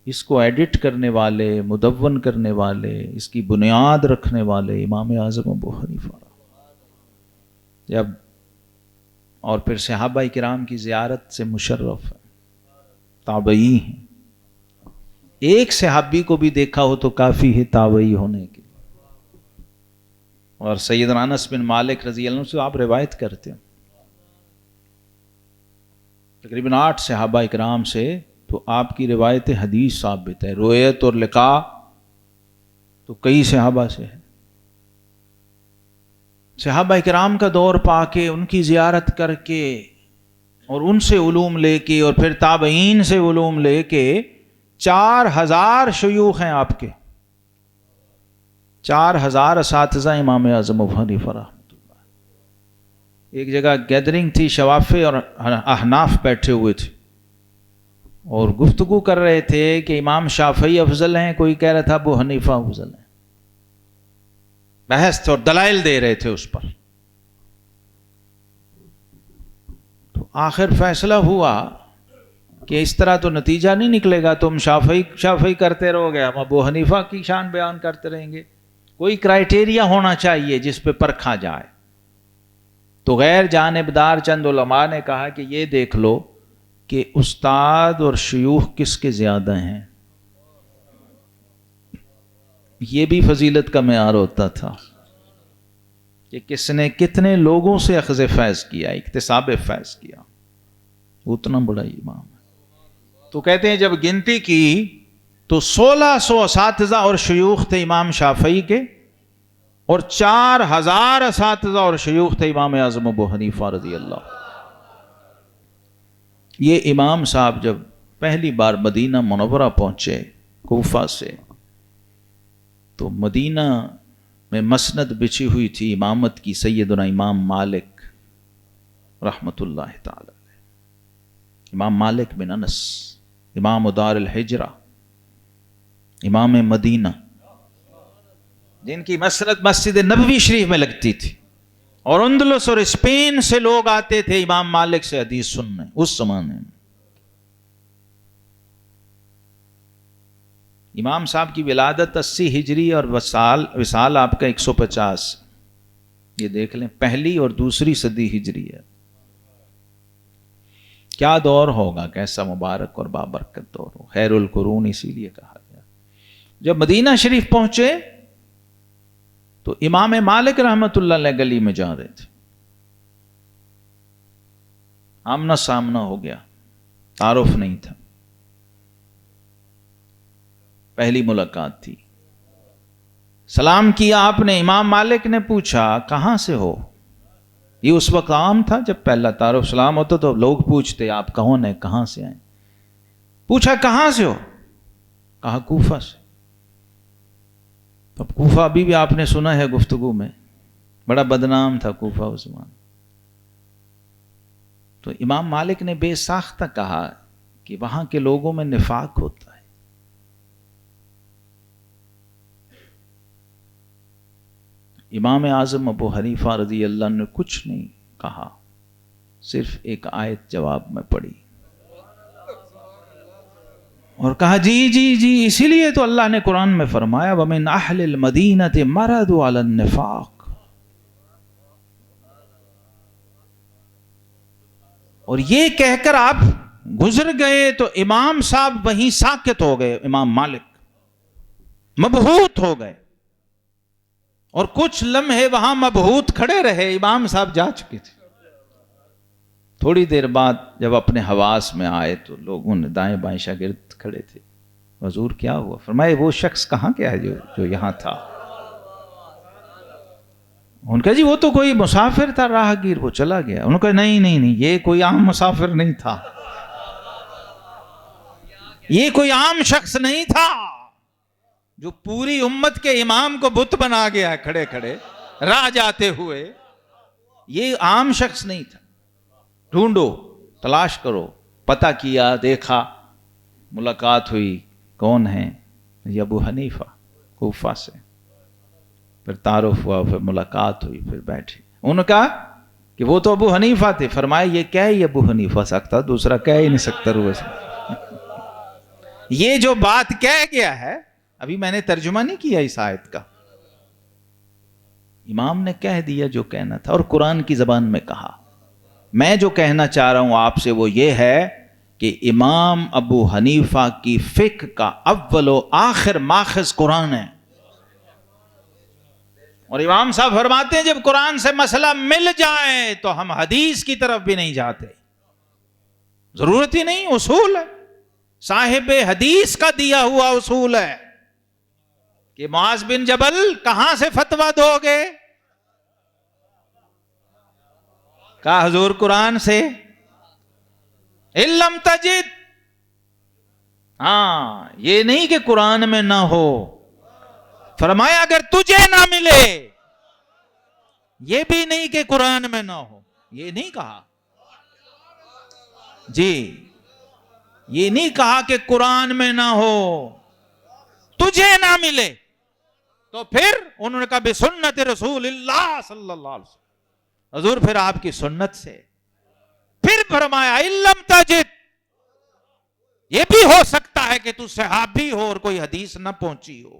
اس کو ایڈٹ کرنے والے، مدون کرنے والے، اس کی بنیاد رکھنے والے امام اعظم ابو حنیفہ. جب اور پھر صحابہ کرام کی زیارت سے مشرف ہے، تابعی ہیں. ایک صحابی کو بھی دیکھا ہو تو کافی ہے تابعی ہونے کے. اور سیدنا انس بن مالک رضی اللہ عنہ سے آپ روایت کرتے ہیں تقریباً 8 صحابہ اکرام سے، تو آپ کی روایت حدیث ثابت ہے. رویت اور لقاء تو کئی صحابہ سے ہے. صحابہ اکرام کا دور پا کے، ان کی زیارت کر کے، اور ان سے علوم لے کے، اور پھر تابعین سے علوم لے کے 4000 شیوخ ہیں آپ کے. 4,000 اساتذہ امام اعظم ابو حنیفہ رحمۃ اللہ. ایک جگہ گیدرنگ تھی، شوافی اور احناف بیٹھے ہوئے تھے اور گفتگو کر رہے تھے کہ امام شافعی افضل ہیں، کوئی کہہ رہا تھا ابو حنیفہ افضل ہیں. بحث تھے اور دلائل دے رہے تھے اس پر. تو آخر فیصلہ ہوا کہ اس طرح تو نتیجہ نہیں نکلے گا، تم شافعی کرتے رہو گے، ہم ابو حنیفہ کی شان بیان کرتے رہیں گے. کوئی کرائیٹیریا ہونا چاہیے جس پہ پرکھا جائے. تو غیر جانبدار چند علماء نے کہا کہ یہ دیکھ لو کہ استاد اور شیوخ کس کے زیادہ ہیں. یہ بھی فضیلت کا معیار ہوتا تھا کہ کس نے کتنے لوگوں سے اخذ فیض کیا، اکتساب فیض کیا، اتنا بڑا امام ہے. تو کہتے ہیں جب گنتی کی تو 1600 اساتذہ اور شیوخ تھے امام شافعی کے، اور 4,000 اساتذہ اور شیوخ تھے امام اعظم ابو حنیفہ رضی اللہ. یہ امام صاحب جب پہلی بار مدینہ منورہ پہنچے کوفہ سے، تو مدینہ میں مسند بچھی ہوئی تھی امامت کی سیدنا امام مالک رحمت اللہ تعالی. امام مالک بن انس، امام دار الحجرہ، امام مدینہ، جن کی مسند مسجد نبوی شریف میں لگتی تھی، اور اندلس اور اسپین سے لوگ آتے تھے امام مالک سے حدیث سننے اس زمانے میں. امام صاحب کی ولادت 80 ہجری اور وصال آپ کا 150. یہ دیکھ لیں، پہلی اور دوسری صدی ہجری ہے. کیا دور ہوگا، کیسا مبارک اور بابرکت دور ہو. خیر القرون اسی لیے کہا گیا. جب مدینہ شریف پہنچے تو امام مالک رحمت اللہ علیہ گلی میں جا رہے تھے. آمنا سامنا ہو گیا، تعارف نہیں تھا، پہلی ملاقات تھی. سلام کیا آپ نے. امام مالک نے پوچھا کہاں سے ہو. یہ اس وقت عام تھا جب پہلا تعارف سلام ہوتا تو لوگ پوچھتے آپ کون ہیں، کہاں سے آئے. پوچھا کہاں سے ہو، کہا کوفہ سے. اب کوفہ ابھی بھی آپ نے سنا ہے گفتگو میں، بڑا بدنام تھا کوفہ اس زمان. تو امام مالک نے بے ساختہ کہا کہ وہاں کے لوگوں میں نفاق ہوتا ہے. امام اعظم ابو حنیفہ رضی اللہ عنہ نے کچھ نہیں کہا، صرف ایک آیت جواب میں پڑھی اور کہا جی جی جی، اسی لیے تو اللہ نے قرآن میں فرمایا وَمِنْ أَهْلِ الْمَدِينَةِ مَرَضُوا عَلَى النِّفَاقِ. اور یہ کہہ کر آپ گزر گئے تو امام صاحب وہیں ساکت ہو گئے. امام مالک مبہوت ہو گئے اور کچھ لمحے وہاں مبہوت کھڑے رہے. امام صاحب جا چکے تھے. تھوڑی دیر بعد جب اپنے حواس میں آئے تو لوگوں نے دائیں بائیں شاگرد کھڑے تھے. حضور کیا ہوا؟ فرمائے وہ شخص کہاں گیا ہے جو یہاں تھا. ان کا جی وہ تو کوئی مسافر تھا، راہگیر، وہ چلا گیا. انہوں نے کہا نہیں نہیں نہیں، یہ کوئی عام مسافر نہیں تھا، یہ کوئی عام شخص نہیں تھا جو پوری امت کے امام کو بت بنا گیا ہے کھڑے کھڑے راہ جاتے ہوئے. یہ عام شخص نہیں تھا. ڈھونڈو، تلاش کرو. پتہ کیا، دیکھا، ملاقات ہوئی. کون ہیں؟ یہ ابو حنیفہ کوفہ سے. پھر تعارف ہوا، پھر ملاقات ہوئی، پھر بیٹھے. انہوں نے کہا کہ وہ تو ابو حنیفہ تھے. فرمایا یہ کیا ہے، یہ ابو حنیفہ سکتا، دوسرا کہہ ہی نہیں سکتا. روح سے یہ جو بات کہہ گیا ہے، ابھی میں نے ترجمہ نہیں کیا اس آیت کا، امام نے کہہ دیا جو کہنا تھا اور قرآن کی زبان میں کہا. میں جو کہنا چاہ رہا ہوں آپ سے وہ یہ ہے کہ امام ابو حنیفہ کی فقہ کا اول و آخر ماخذ قرآن ہے. اور امام صاحب فرماتے ہیں جب قرآن سے مسئلہ مل جائے تو ہم حدیث کی طرف بھی نہیں جاتے. ضرورت ہی نہیں، اصول ہے، صاحب حدیث کا دیا ہوا اصول ہے کہ معاذ بن جبل کہاں سے فتویٰ دو گے؟ کہا حضور قرآن سے. علم تجد، ہاں یہ نہیں کہ قرآن میں نہ ہو، فرمایا اگر تجھے نہ ملے، یہ بھی نہیں کہ قرآن میں نہ ہو، یہ نہیں کہا جی، یہ نہیں کہا کہ قرآن میں نہ ہو، تجھے نہ ملے تو پھر انہوں نے کہا بسنت رسول اللہ صلی اللہ علیہ وسلم، حضور پھر آپ کی سنت سے۔ پھر فرمایا علم تجد، یہ بھی ہو سکتا ہے کہ تو صحابی ہو اور کوئی حدیث نہ پہنچی ہو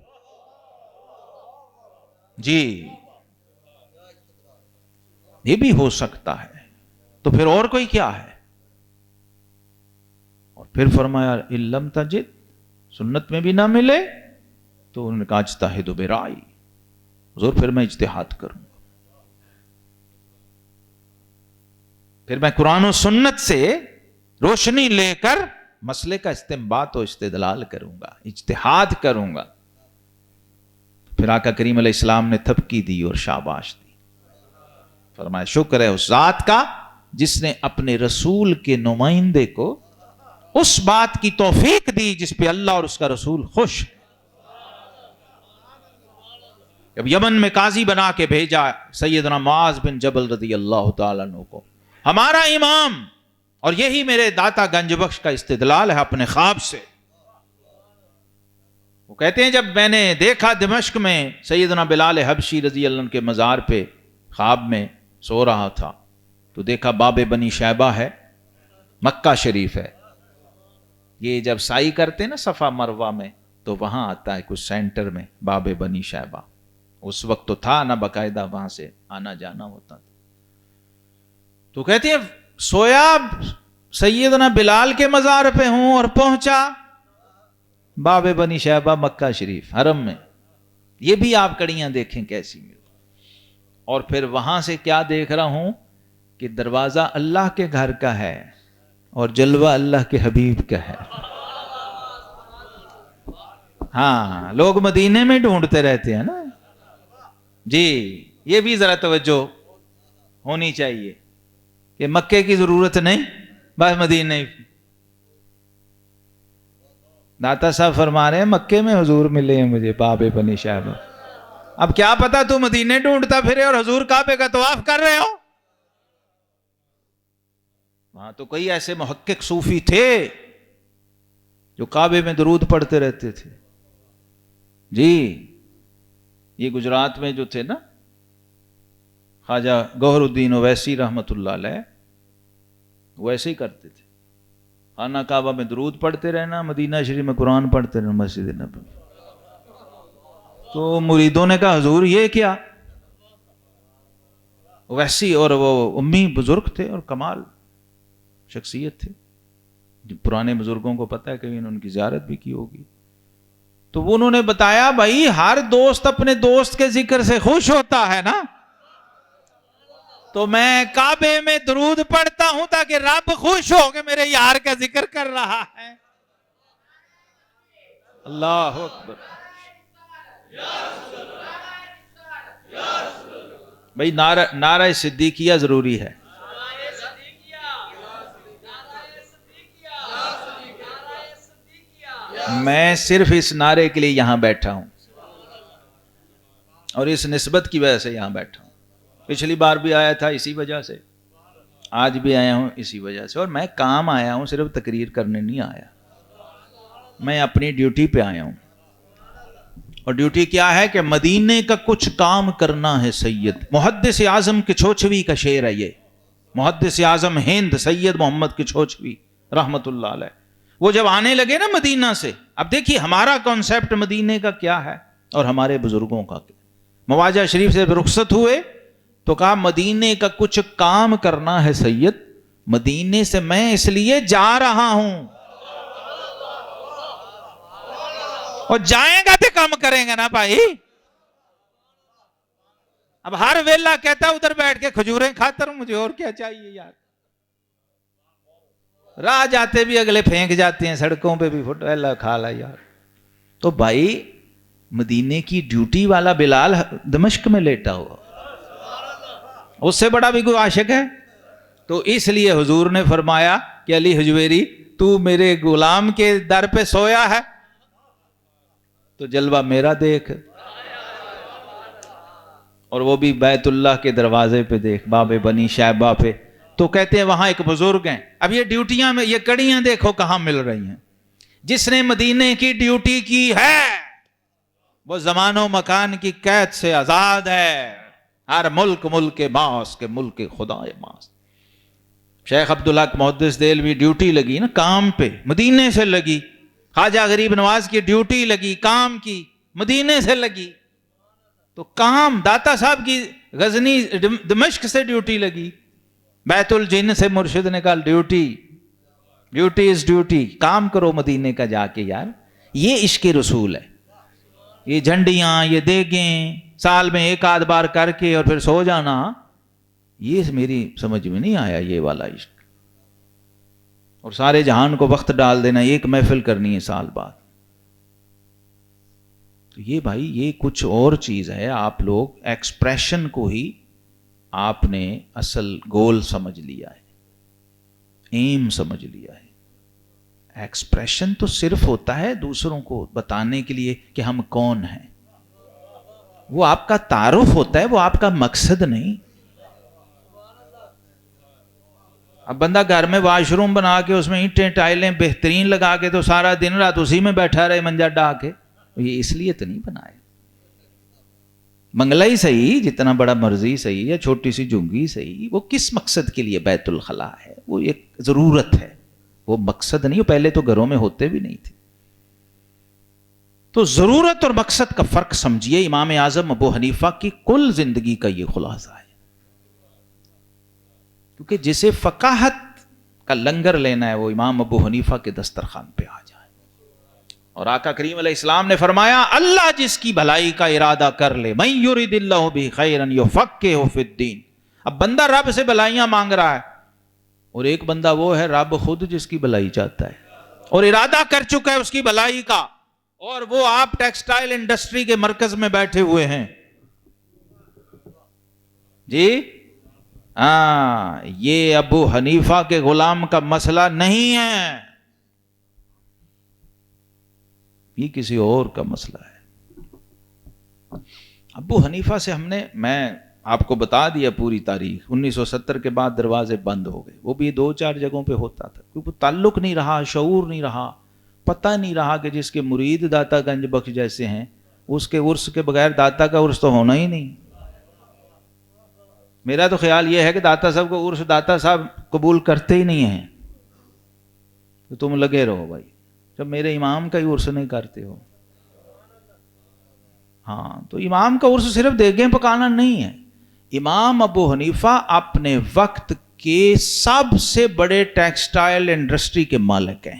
جی، یہ بھی ہو سکتا ہے، تو پھر اور کوئی کیا ہے؟ اور پھر فرمایا علم تجد، سنت میں بھی نہ ملے تو انہوں نے کہا اجتہد برائی، حضور پھر میں اجتہاد کروں گا، پھر میں قرآن و سنت سے روشنی لے کر مسئلے کا استنباط و استدلال کروں گا، اجتہاد کروں گا۔ پھر آقا کریم علیہ السلام نے تھپکی دی اور شاباش دی، فرمایا شکر ہے اس ذات کا جس نے اپنے رسول کے نمائندے کو اس بات کی توفیق دی جس پہ اللہ اور اس کا رسول خوش ہے۔ جب یمن میں قاضی بنا کے بھیجا سیدنا معاذ بن جبل رضی اللہ تعالیٰ عنہ کو، ہمارا امام، اور یہی میرے داتا گنج بخش کا استدلال ہے اپنے خواب سے، وہ کہتے ہیں جب میں نے دیکھا دمشق میں سیدنا بلال حبشی رضی اللہ عنہ کے مزار پہ، خواب میں سو رہا تھا تو دیکھا باب بنی شیبہ ہے، مکہ شریف ہے، یہ جب سائی کرتے نا صفا مروہ میں تو وہاں آتا ہے کچھ سینٹر میں باب بنی شیبہ، اس وقت تو تھا نہ باقاعدہ وہاں سے آنا جانا ہوتا تھا، تو کہتے ہیں سویا سیدنا بلال کے مزار پہ ہوں اور پہنچا باب بنی شیبہ مکہ شریف حرم میں، یہ بھی آپ کڑیاں دیکھیں کیسی مل، اور پھر وہاں سے کیا دیکھ رہا ہوں کہ دروازہ اللہ کے گھر کا ہے اور جلوہ اللہ کے حبیب کا ہے۔ ہاں لوگ مدینے میں ڈھونڈتے رہتے ہیں نا جی، یہ بھی ذرا توجہ ہونی چاہیے کہ مکے کی ضرورت نہیں، بس مدینے۔ داتا صاحب فرما رہے ہیں مکے میں حضور ملے ہیں مجھے باب بنی شیبہ، اب کیا پتا تو مدینے ڈھونڈتا پھرے اور حضور کعبے کا طواف کر رہے ہو۔ وہاں تو کئی ایسے محقق صوفی تھے جو کعبے میں درود پڑھتے رہتے تھے جی، یہ گجرات میں جو تھے نا خواجہ گوہر الدین اویسی رحمت اللہ علیہ، وہ ایسے ہی کرتے تھے، خانہ کعبہ میں درود پڑھتے رہنا، مدینہ شریف میں قرآن پڑھتے رہنا مسجد نبوی۔ تو مریدوں نے کہا حضور یہ کیا؟ اویسی اور وہ امی بزرگ تھے اور کمال شخصیت تھے، پرانے بزرگوں کو پتہ ہے کہ انہوں نے ان کی زیارت بھی کی ہوگی، تو وہ انہوں نے بتایا بھائی ہر دوست اپنے دوست کے ذکر سے خوش ہوتا ہے نا، تو میں کعبے میں درود پڑھتا ہوں تاکہ رب خوش ہو کہ میرے یار کا ذکر کر رہا ہے۔ اللہ اکبر بھائی، نعرہ صدیقیہ ضروری ہے۔ میں صرف اس نعرے کے لیے یہاں بیٹھا ہوں اور اس نسبت کی وجہ سے یہاں بیٹھا ہوں، پچھلی بار بھی آیا تھا اسی وجہ سے، آج بھی آیا ہوں اسی وجہ سے، اور میں کام آیا ہوں، صرف تقریر کرنے نہیں آیا، میں اپنی ڈیوٹی پہ آیا ہوں، اور ڈیوٹی کیا ہے کہ مدینے کا کچھ کام کرنا ہے سید۔ محدث اعظم کچھوچھوی کا شعر ہے یہ، محدث اعظم ہند سید محمد کچھوچھوی رحمت اللہ علیہ، وہ جب آنے لگے نا مدینہ سے، اب دیکھیے ہمارا کانسیپٹ مدینے کا کیا ہے اور ہمارے بزرگوں کا کیا۔ مواجہ شریف سے رخصت ہوئے تو کہا مدینے کا کچھ کام کرنا ہے سید، مدینے سے میں اس لیے جا رہا ہوں، اور جائیں گا تو کم کریں گے نا بھائی۔ اب ہر ویلا کہتا ادھر بیٹھ کے کھجوریں کھاتا رہوں، مجھے اور کیا چاہیے یار، راہ جاتے بھی اگلے پھینک جاتے ہیں سڑکوں پہ بھی، فٹ ویلا کھا لا یار۔ تو بھائی مدینے کی ڈیوٹی والا بلال دمشق میں لیٹا ہوا، اس سے بڑا بھی کوئی عاشق ہے؟ تو اس لیے حضور نے فرمایا کہ علی حجویری تو میرے غلام کے در پہ سویا ہے تو جلوہ میرا دیکھ۔ اور وہ بھی بیت اللہ کے دروازے پہ دیکھ، باب بنی شیبہ پہ، تو کہتے ہیں وہاں ایک بزرگ ہیں. اب یہ ڈیوٹیاں میں، یہ کڑیاں دیکھو کہاں مل رہی ہیں. جس نے مدینے کی ڈیوٹی کی ہے وہ زمان و مکان کی قید سے آزاد ہے. ہر ملک ملک ماس کے ملک خدا ماس. شیخ عبدالحق محدث دہلوی ڈیوٹی لگی نا کام پہ، مدینے سے لگی. خواجہ غریب نواز کی ڈیوٹی لگی کام کی، مدینے سے لگی. تو کام، داتا صاحب کی غزنی دمشق سے ڈیوٹی لگی. بیت الجن سے مرشد نے کہا ڈیوٹی از ڈیوٹی، کام کرو مدینے کا جا کے یار. یہ عشق رسول ہے. یہ جھنڈیاں، یہ دیگیں سال میں ایک آدھ بار کر کے اور پھر سو جانا، یہ میری سمجھ میں نہیں آیا یہ والا عشق. اور سارے جہان کو وقت ڈال دینا، ایک محفل کرنی ہے سال بعد. تو یہ بھائی یہ کچھ اور چیز ہے. آپ لوگ ایکسپریشن کو ہی آپ نے اصل گول سمجھ لیا ہے، ایم سمجھ لیا ہے. ایکسپریشن تو صرف ہوتا ہے دوسروں کو بتانے کے لیے کہ ہم کون ہیں. وہ آپ کا تعارف ہوتا ہے، وہ آپ کا مقصد نہیں. اب بندہ گھر میں واش روم بنا کے اس میں اینٹیں ٹائلیں بہترین لگا کے تو سارا دن رات اسی میں بیٹھا رہے منجا ڈا کے، یہ اس لیے تو نہیں بنائے. منگلہ ہی صحیح، جتنا بڑا مرضی صحیح، یا چھوٹی سی جھنگی صحیح، وہ کس مقصد کے لیے بیت الخلاء ہے؟ وہ ایک ضرورت ہے، وہ مقصد نہیں. پہلے تو گھروں میں ہوتے بھی نہیں تھے. تو ضرورت اور مقصد کا فرق سمجھیے. امام اعظم ابو حنیفہ کی کل زندگی کا یہ خلاصہ ہے. کیونکہ جسے فقاہت کا لنگر لینا ہے وہ امام ابو حنیفہ کے دسترخوان پہ آ جائے. اور آقا کریم علیہ السلام نے فرمایا اللہ جس کی بھلائی کا ارادہ کر لے، من یرید اللہ بہ خیرا یفقہہ فی الدین. اب بندہ رب سے بھلائیاں مانگ رہا ہے، اور ایک بندہ وہ ہے رب خود جس کی بھلائی چاہتا ہے اور ارادہ کر چکا ہے اس کی بھلائی کا، اور وہ آپ ٹیکسٹائل انڈسٹری کے مرکز میں بیٹھے ہوئے ہیں. جی ہاں، یہ ابو حنیفہ کے غلام کا مسئلہ نہیں ہے، یہ کسی اور کا مسئلہ ہے. ابو حنیفہ سے میں آپ کو بتا دیا پوری تاریخ. 1970 کے بعد دروازے بند ہو گئے. وہ بھی 2-4 جگہوں پہ ہوتا تھا کیونکہ تعلق نہیں رہا، شعور نہیں رہا، پتہ نہیں رہا کہ جس کے مرید داتا گنج بخش جیسے ہیں اس کے عرس کے بغیر داتا کا عرس تو ہونا ہی نہیں. میرا تو خیال یہ ہے کہ داتا صاحب کو عرس داتا صاحب قبول کرتے ہی نہیں ہیں. تو تم لگے رہو بھائی، جب میرے امام کا ہی عرس نہیں کرتے ہو. ہاں تو امام کا عرس صرف دیگیں پکانا نہیں ہے. امام ابو حنیفہ اپنے وقت کے سب سے بڑے ٹیکسٹائل انڈسٹری کے مالک ہیں.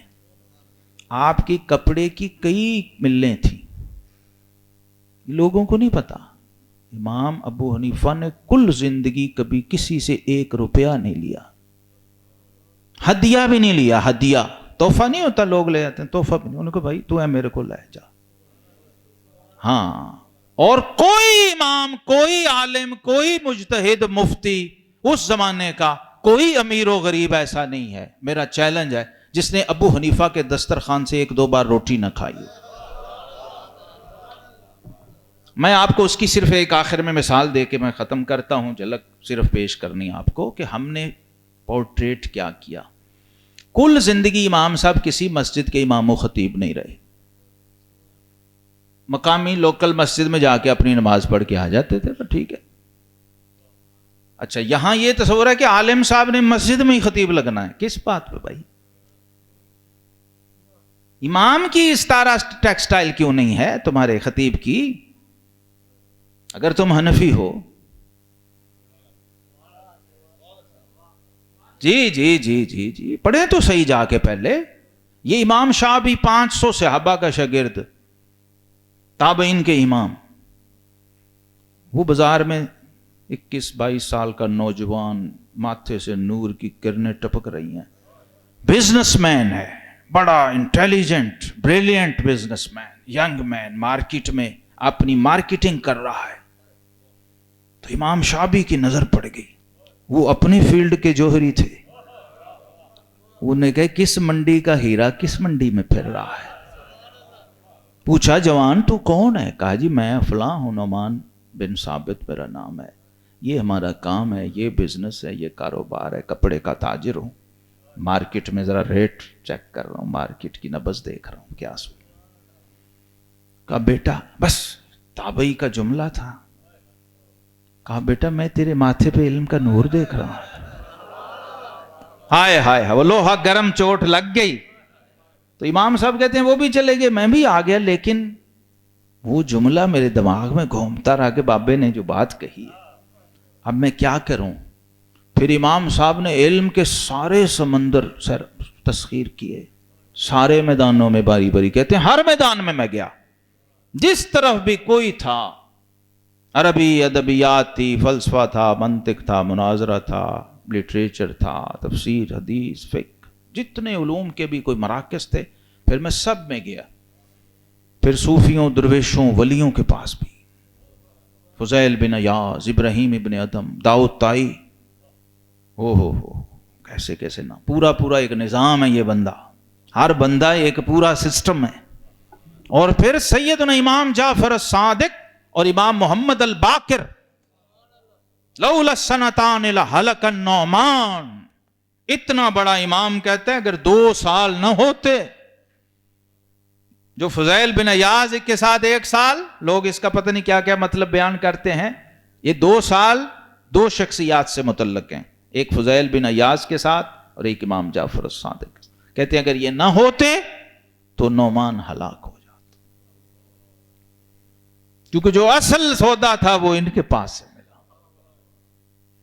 آپ کی کپڑے کی کئی ملیں تھیں، لوگوں کو نہیں پتا. امام ابو حنیفہ نے کل زندگی کبھی کسی سے 1 روپیہ نہیں لیا، ہدیہ بھی نہیں لیا. ہدیہ تحفہ نہیں ہوتا، لوگ لے جاتے ہیں، تحفہ بھی نہیں. انہوں نے کہا بھائی تو ہے میرے کو لے جا. ہاں، اور کوئی امام، کوئی عالم، کوئی مجتہد مفتی اس زمانے کا، کوئی امیر و غریب ایسا نہیں ہے، میرا چیلنج ہے، جس نے ابو حنیفہ کے دسترخوان سے 1-2 بار روٹی نہ کھائی. میں آپ کو اس کی صرف ایک آخر میں مثال دے کے میں ختم کرتا ہوں. جھلک صرف پیش کرنی آپ کو کہ ہم نے پورٹریٹ کیا کیا. کل زندگی امام صاحب کسی مسجد کے امام و خطیب نہیں رہے. مقامی لوکل مسجد میں جا کے اپنی نماز پڑھ کے آ جاتے تھے، تو ٹھیک ہے. اچھا یہاں یہ تصور ہے کہ عالم صاحب نے مسجد میں ہی خطیب لگنا ہے، کس بات پہ بھائی؟ امام کی اس طرح ٹیکسٹائل کیوں نہیں ہے تمہارے خطیب کی؟ اگر تم حنفی ہو. جی پڑھیں تو صحیح جا کے پہلے. یہ امام شاہ بھی 500 صحابہ کا شاگرد، تابعین کے امام. وہ بازار میں 21-22 سال کا نوجوان، ماتھے سے نور کی کرنیں ٹپک رہی ہیں، بزنس مین ہے، بڑا intelligent brilliant business man, young man, market میں اپنی مارکیٹنگ کر رہا ہے. تو امام شابی کی نظر پڑ گئی. وہ اپنی فیلڈ کے جوہری تھے. انہوں نے کہا کس منڈی کا ہیرا کس منڈی میں پھر رہا ہے. پوچھا جوان تو کون ہے؟ کہا جی میں فلاں ہوں، نعمان بن ثابت میرا نام ہے، یہ ہمارا کام ہے، یہ بزنس ہے، یہ کاروبار ہے، کپڑے کا تاجر ہوں، مارکیٹ میں ذرا ریٹ چیک کر رہا ہوں، مارکیٹ کی نبض دیکھ رہا ہوں کیا سو۔ کہا بیٹا، بس تابعی کا جملہ تھا، کہا بیٹا میں تیرے ماتھے پہ علم کا نور دیکھ رہا ہوں۔ ہائے ہائے، وہ لوہا گرم، چوٹ لگ گئی۔ تو امام صاحب کہتے ہیں وہ بھی چلے گئے، میں بھی آ گیا، لیکن وہ جملہ میرے دماغ میں گھومتا رہا کہ بابے نے جو بات کہی ہے اب میں کیا کروں۔ پھر امام صاحب نے علم کے سارے سمندر تسخیر کیے، سارے میدانوں میں باری باری، کہتے ہیں ہر میدان میں گیا، جس طرف بھی کوئی تھا، عربی ادبیات تھی، فلسفہ تھا، منطق تھا، مناظرہ تھا، لٹریچر تھا، تفسیر، حدیث، فقہ، جتنے علوم کے بھی کوئی مراکز تھے، پھر میں سب میں گیا۔ پھر صوفیوں، درویشوں، ولیوں کے پاس بھی، فضیل بن عیاض، ابراہیم ابن ادم، داؤد طائی، ہو کیسے کیسے نام، پورا ایک نظام ہے یہ بندہ، ہر بندہ ایک پورا سسٹم ہے۔ اور پھر سیدنا امام جعفر الصادق اور امام محمد الباقر، لولا السنتان لہلک النعمان، اتنا بڑا امام کہتا ہے اگر 2 سال نہ ہوتے، جو فضیل بن عیاض کے ساتھ 1 سال، لوگ اس کا پتہ نہیں کیا کیا مطلب بیان کرتے ہیں، یہ 2 سال 2 شخصیات سے متعلق ہیں، ایک فضیل بن عیاض کے ساتھ اور ایک امام جعفر الصادق، کہتے ہیں اگر یہ نہ ہوتے تو نعمان ہلاک ہو جاتا، کیونکہ جو اصل سودا تھا وہ ان کے پاس سے ملا۔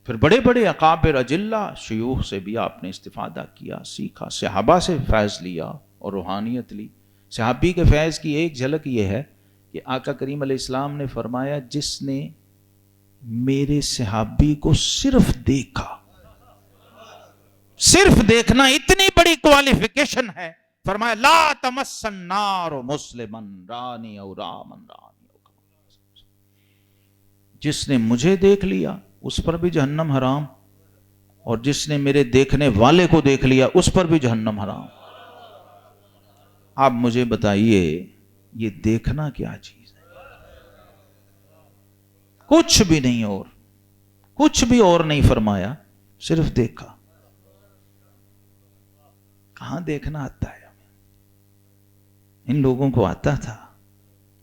پھر بڑے بڑے اکابر اجلہ شیوخ سے بھی آپ نے استفادہ کیا، سیکھا، صحابہ سے فیض لیا اور روحانیت لی۔ صحابی کے فیض کی ایک جھلک یہ ہے کہ آقا کریم علیہ السلام نے فرمایا جس نے میرے صحابی کو صرف دیکھا، صرف دیکھنا اتنی بڑی کوالیفیکیشن ہے، فرمایا لا تمس النار مسلما رانی او رامن رانی، جس نے مجھے دیکھ لیا اس پر بھی جہنم حرام، اور جس نے میرے دیکھنے والے کو دیکھ لیا اس پر بھی جہنم حرام۔ آپ مجھے بتائیے یہ دیکھنا کیا چیز ہے؟ کچھ بھی نہیں، اور کچھ بھی اور نہیں فرمایا، صرف دیکھا۔ کہاں دیکھنا آتا ہے ہمیں؟ ان لوگوں کو آتا تھا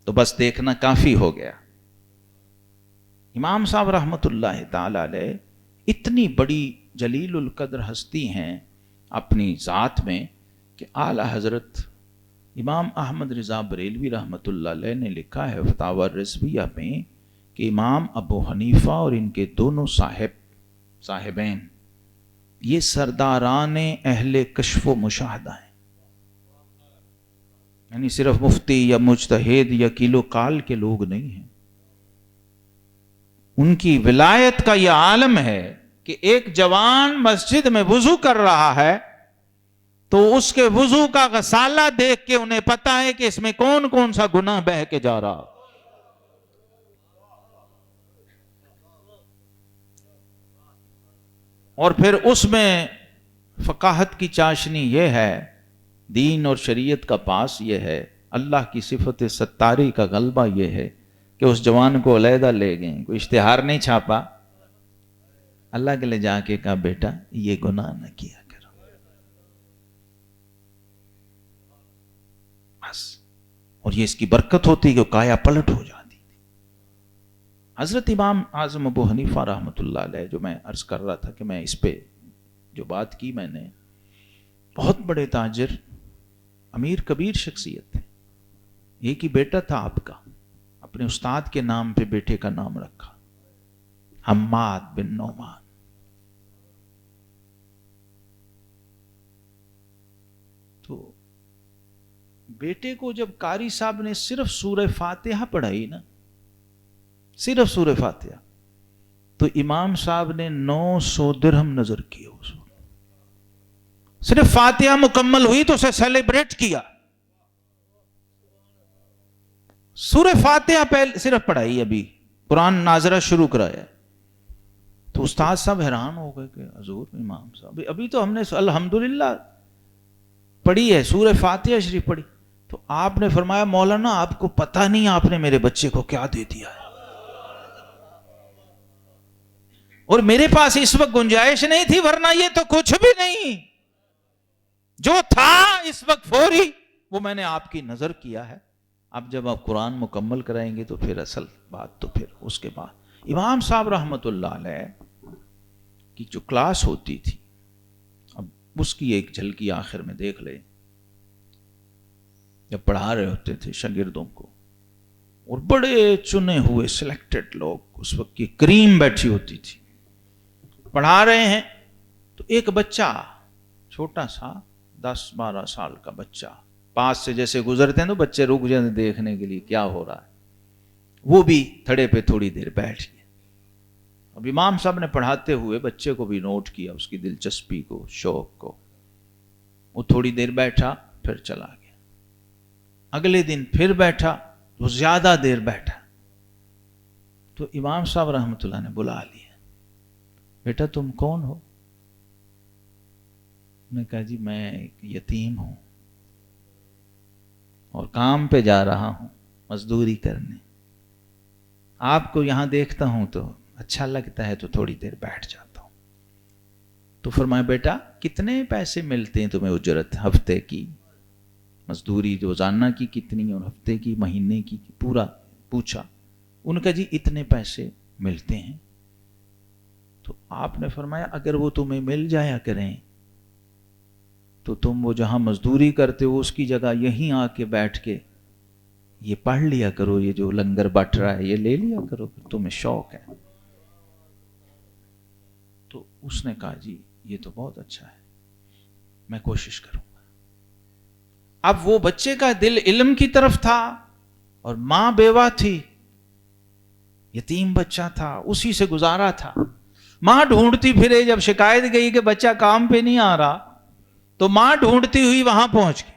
تو بس دیکھنا کافی ہو گیا۔ امام صاحب رحمت اللہ تعالی علیہ اتنی بڑی جلیل القدر ہستی ہیں اپنی ذات میں کہ اعلی حضرت امام احمد رضا بریلوی رحمت اللہ علیہ نے لکھا ہے فتاوی رضویہ میں کہ امام ابو حنیفہ اور ان کے دونوں صاحبین یہ سرداران اہل کشف و مشاہدہ ہیں، یعنی صرف مفتی یا مجتہد یا کیلو کال کے لوگ نہیں ہیں۔ ان کی ولایت کا یہ عالم ہے کہ ایک جوان مسجد میں وضو کر رہا ہے تو اس کے وضو کا غسالہ دیکھ کے انہیں پتا ہے کہ اس میں کون کون سا گناہ بہہ کے جا رہا۔ اور پھر اس میں فقاہت کی چاشنی یہ ہے، دین اور شریعت کا پاس یہ ہے، اللہ کی صفت ستاری کا غلبہ یہ ہے کہ اس جوان کو علیحدہ لے گئے، کوئی اشتہار نہیں چھاپا، اللہ کے لے جا کے کہا بیٹا یہ گناہ نہ کیا کرو، بس۔ اور یہ اس کی برکت ہوتی کہ کایا پلٹ ہو جاتی تھی۔ حضرت امام اعظم ابو حنیفہ رحمت اللہ علیہ، جو میں عرض کر رہا تھا کہ میں اس پہ جو بات کی میں نے، بہت بڑے تاجر، امیر کبیر شخصیت تھے، ایک ہی بیٹا تھا آپ کا، اپنے استاد کے نام پہ بیٹے کا نام رکھا، حماد بن نعمان۔ تو بیٹے کو جب قاری صاحب نے صرف سورہ فاتحہ پڑھائی نا، صرف سورہ فاتحہ، تو امام صاحب نے 900 درہم نظر کیے اس وقت۔ صرف فاتحہ مکمل ہوئی تو اسے سیلیبریٹ کیا، سورہ فاتحہ پہلے صرف پڑھائی، ابھی قرآن ناظرہ شروع کرایا، تو استاد صاحب حیران ہو گئے کہ حضور امام صاحب ابھی تو ہم نے الحمدللہ پڑھی ہے، سورہ فاتحہ شریف پڑھی، تو آپ نے فرمایا مولانا آپ کو پتہ نہیں آپ نے میرے بچے کو کیا دے دیا ہے۔ اور میرے پاس اس وقت گنجائش نہیں تھی، ورنہ یہ تو کچھ بھی نہیں، جو تھا اس وقت فوری وہ میں نے آپ کی نظر کیا ہے۔ اب جب آپ قرآن مکمل کرائیں گے تو پھر اصل بات تو پھر اس کے بعد امام صاحب رحمت اللہ علیہ کی جو کلاس ہوتی تھی، اب اس کی ایک جھلکی آخر میں دیکھ لیں۔ جب پڑھا رہے ہوتے تھے شاگردوں کو، اور بڑے چنے ہوئے سلیکٹڈ لوگ، اس وقت کی کریم بیٹھی ہوتی تھی، پڑھا رہے ہیں تو ایک بچہ چھوٹا سا 10-12 سال کا بچہ پاس سے جیسے گزرتے ہیں تو بچے رک جاتے دیکھنے کے لیے کیا ہو رہا ہے، وہ بھی تھڑے پہ تھوڑی دیر بیٹھ گئے۔ اب امام صاحب نے پڑھاتے ہوئے بچے کو بھی نوٹ کیا، اس کی دلچسپی کو، شوق کو، وہ تھوڑی دیر بیٹھا پھر چلا گیا۔ اگلے دن پھر بیٹھا، وہ زیادہ دیر بیٹھا، تو امام صاحب رحمت اللہ نے بلا لیا، بیٹا تم کون ہو؟ میں کہا جی میں ایک یتیم ہوں اور کام پہ جا رہا ہوں مزدوری کرنے، آپ کو یہاں دیکھتا ہوں تو اچھا لگتا ہے تو تھوڑی دیر بیٹھ جاتا ہوں۔ تو فرمایا بیٹا کتنے پیسے ملتے ہیں تمہیں اجرت ہفتے کی؟ مزدوری روزانہ کی کتنی اور ہفتے کی، مہینے کی، پورا پوچھا۔ ان کا جی اتنے پیسے ملتے ہیں۔ تو آپ نے فرمایا اگر وہ تمہیں مل جایا کریں تو تم وہ جہاں مزدوری کرتے ہو اس کی جگہ یہیں آ کے بیٹھ کے یہ پڑھ لیا کرو، یہ جو لنگر بٹ رہا ہے یہ لے لیا کرو، تمہیں شوق ہے۔ تو اس نے کہا جی یہ تو بہت اچھا ہے، میں کوشش کروں گا۔ اب وہ بچے کا دل علم کی طرف تھا اور ماں بیوہ تھی، یتیم بچہ تھا، اسی سے گزارا تھا۔ ماں ڈھونڈتی پھرے، جب شکایت گئی کہ بچہ کام پہ نہیں آ رہا تو ماں ڈھونڈتی ہوئی وہاں پہنچ گئی،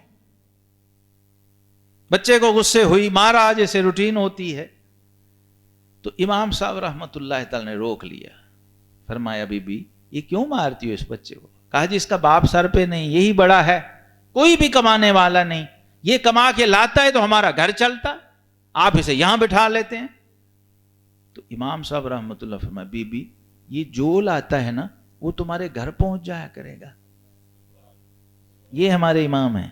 بچے کو غصے ہوئی، مارا جیسے روٹین ہوتی ہے۔ تو امام صاحب رحمت اللہ تعالی نے روک لیا، فرمایا بی بی یہ کیوں مارتی ہو اس بچے کو؟ کہا جی اس کا باپ سر پہ نہیں، یہی بڑا ہے، کوئی بھی کمانے والا نہیں، یہ کما کے لاتا ہے تو ہمارا گھر چلتا، آپ اسے یہاں بٹھا لیتے ہیں۔ تو امام صاحب رحمت اللہ فرمایا بی بی یہ جو لاتا ہے نا وہ تمہارے گھر پہنچ جایا کرے گا، یہ ہمارے امام ہیں،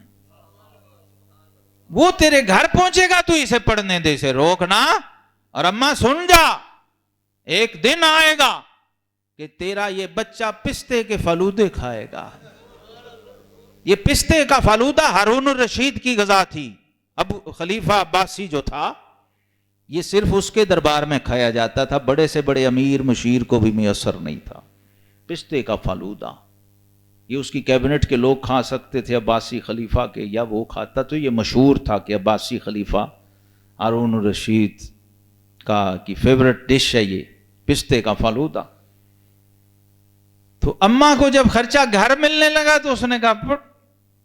وہ تیرے گھر پہنچے گا تو اسے پڑھنے دے، اسے روکنا۔ اور اماں سن جا، ایک دن آئے گا کہ تیرا یہ بچہ پستے کے فلودے کھائے گا۔ یہ پستے کا فلودہ ہارون الرشید کی غذا تھی، اب خلیفہ عباسی جو تھا یہ صرف اس کے دربار میں کھایا جاتا تھا، بڑے سے بڑے امیر مشیر کو بھی میسر نہیں تھا۔ پستے کا فلودہ یہ اس کی کیبنٹ کے لوگ کھا سکتے تھے عباسی خلیفہ کے، یا وہ کھاتا، تو یہ مشہور تھا کہ عباسی خلیفہ ہارون الرشید کی فیورٹ ڈش ہے یہ پستے کا فلودہ۔ تو اماں کو جب خرچہ گھر ملنے لگا تو اس نے کہا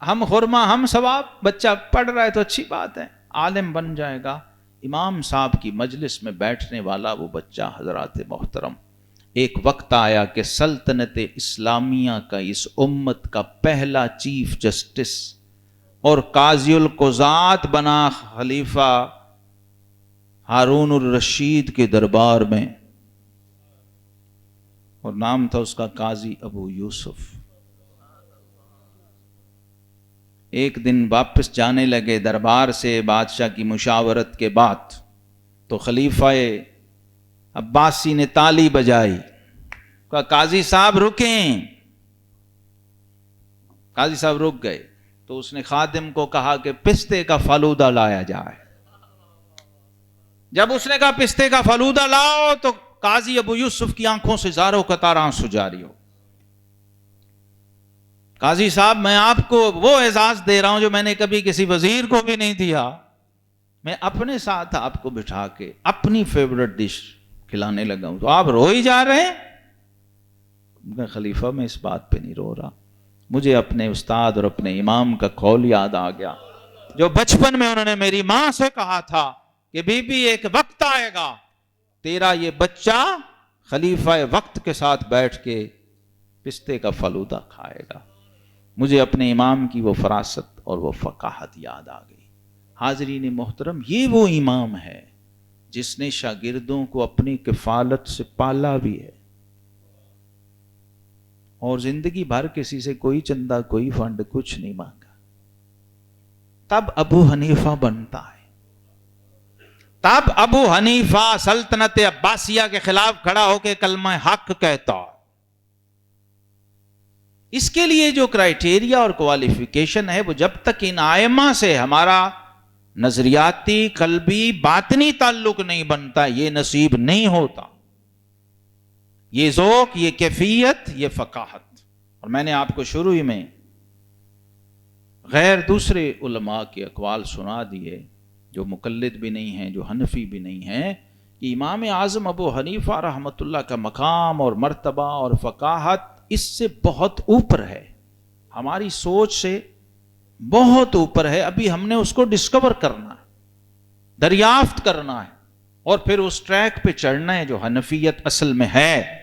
ہم خرما ہم ثواب، بچہ پڑھ رہا ہے تو اچھی بات ہے، عالم بن جائے گا۔ امام صاحب کی مجلس میں بیٹھنے والا وہ بچہ، حضرات محترم، ایک وقت آیا کہ سلطنت اسلامیہ کا اس امت کا پہلا چیف جسٹس اور قاضی القضات بنا خلیفہ ہارون الرشید کے دربار میں، اور نام تھا اس کا قاضی ابو یوسف۔ ایک دن واپس جانے لگے دربار سے بادشاہ کی مشاورت کے بعد، تو خلیفہ عباسی نے تالی بجائی، کہا قاضی صاحب رکیں۔ قاضی صاحب رک گئے تو اس نے خادم کو کہا کہ پستے کا فلودہ لایا جائے۔ جب اس نے کہا پستے کا فلودہ لاؤ تو قاضی ابو یوسف کی آنکھوں سے زاروں قطار آنسو جاری ہو۔ قاضی صاحب میں آپ کو وہ اعزاز دے رہا ہوں جو میں نے کبھی کسی وزیر کو بھی نہیں دیا، میں اپنے ساتھ آپ کو بٹھا کے اپنی فیورٹ ڈش کھلانے لگا ہوں تو آپ رو ہی جا رہے ہیں۔ خلیفہ میں اس بات پہ نہیں رو رہا، مجھے اپنے استاد اور اپنے امام کا قول یاد آ گیا جو بچپن میں انہوں نے میری ماں سے کہا تھا کہ بی بی ایک وقت آئے گا تیرا یہ بچہ خلیفہ وقت کے ساتھ بیٹھ کے پستے کا فلودہ کھائے گا۔ مجھے اپنے امام کی وہ فراست اور وہ فقاہت یاد آ گئی۔ حاضرین محترم، یہ وہ امام ہے جس نے شاگردوں کو اپنی کفالت سے پالا بھی ہے، اور زندگی بھر کسی سے کوئی چندہ کوئی فنڈ کچھ نہیں مانگا، تب ابو حنیفہ بنتا ہے، تب ابو حنیفہ سلطنت عباسیہ کے خلاف کھڑا ہو کے کلمہ حق کہتا ہے۔ اس کے لیے جو کرائیٹیریا اور کوالیفیکیشن ہے وہ جب تک ان آئمہ سے ہمارا نظریاتی، قلبی، باطنی تعلق نہیں بنتا یہ نصیب نہیں ہوتا، یہ ذوق، یہ کیفیت، یہ فقاہت۔ اور میں نے آپ کو شروع ہی میں غیر دوسرے علماء کے اقوال سنا دیے جو مقلد بھی نہیں ہیں، جو حنفی بھی نہیں ہیں، کہ امام اعظم ابو حنیفہ رحمۃ اللہ کا مقام اور مرتبہ اور فقاہت اس سے بہت اوپر ہے، ہماری سوچ سے بہت اوپر ہے۔ ابھی ہم نے اس کو ڈسکور کرنا ہے، دریافت کرنا ہے، اور پھر اس ٹریک پہ چڑھنا ہے جو حنفیت اصل میں ہے،